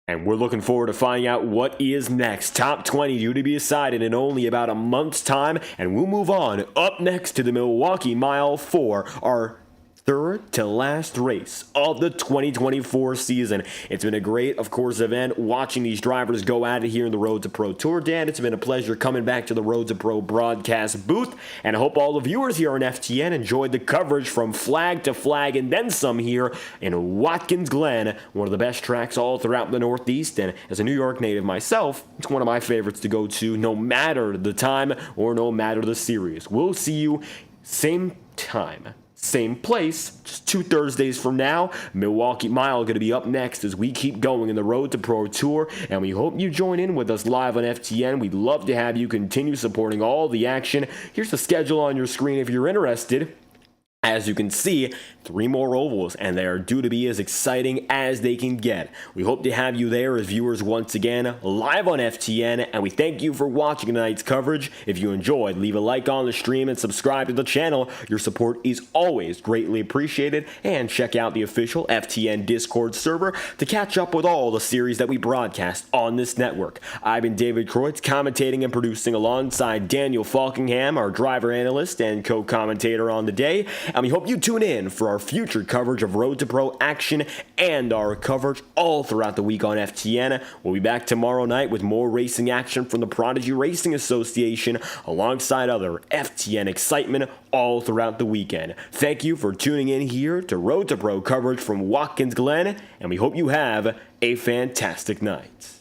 And we're looking forward to finding out what is next. Top 20 due to be decided in only about a month's time. And we'll move on up next to the Milwaukee Mile for our third to last race of the 2024 season. It's been a great, of course, event watching these drivers go at it here in the Road to Pro Tour. Dan, it's been a pleasure coming back to the Road to Pro broadcast booth, and I hope all the viewers here on FTN enjoyed the coverage from flag to flag and then some here in Watkins Glen, one of the best tracks all throughout the Northeast, and as a New York native myself, it's one of my favorites to go to no matter the time or no matter the series. We'll see you same time, same place, just 2 Thursdays from now. Milwaukee Mile going to be up next as we keep going in the Road to Pro Tour, and we hope you join in with us live on FTN. We'd love to have you continue supporting all the action. Here's the schedule on your screen if you're interested. As you can see, 3 more ovals, and they are due to be as exciting as they can get. We hope to have you there as viewers once again, live on FTN, and we thank you for watching tonight's coverage. If you enjoyed, leave a like on the stream and subscribe to the channel. Your support is always greatly appreciated, and check out the official FTN Discord server to catch up with all the series that we broadcast on this network. I've been David Kreutz, commentating and producing alongside Daniel Falkingham, our driver analyst and co-commentator on the day, and we hope you tune in for our future coverage of Road to Pro action and our coverage all throughout the week on FTN. We'll be back tomorrow night with more racing action from the Prodigy Racing Association alongside other FTN excitement all throughout the weekend. Thank you for tuning in here to Road to Pro coverage from Watkins Glen, and we hope you have a fantastic night.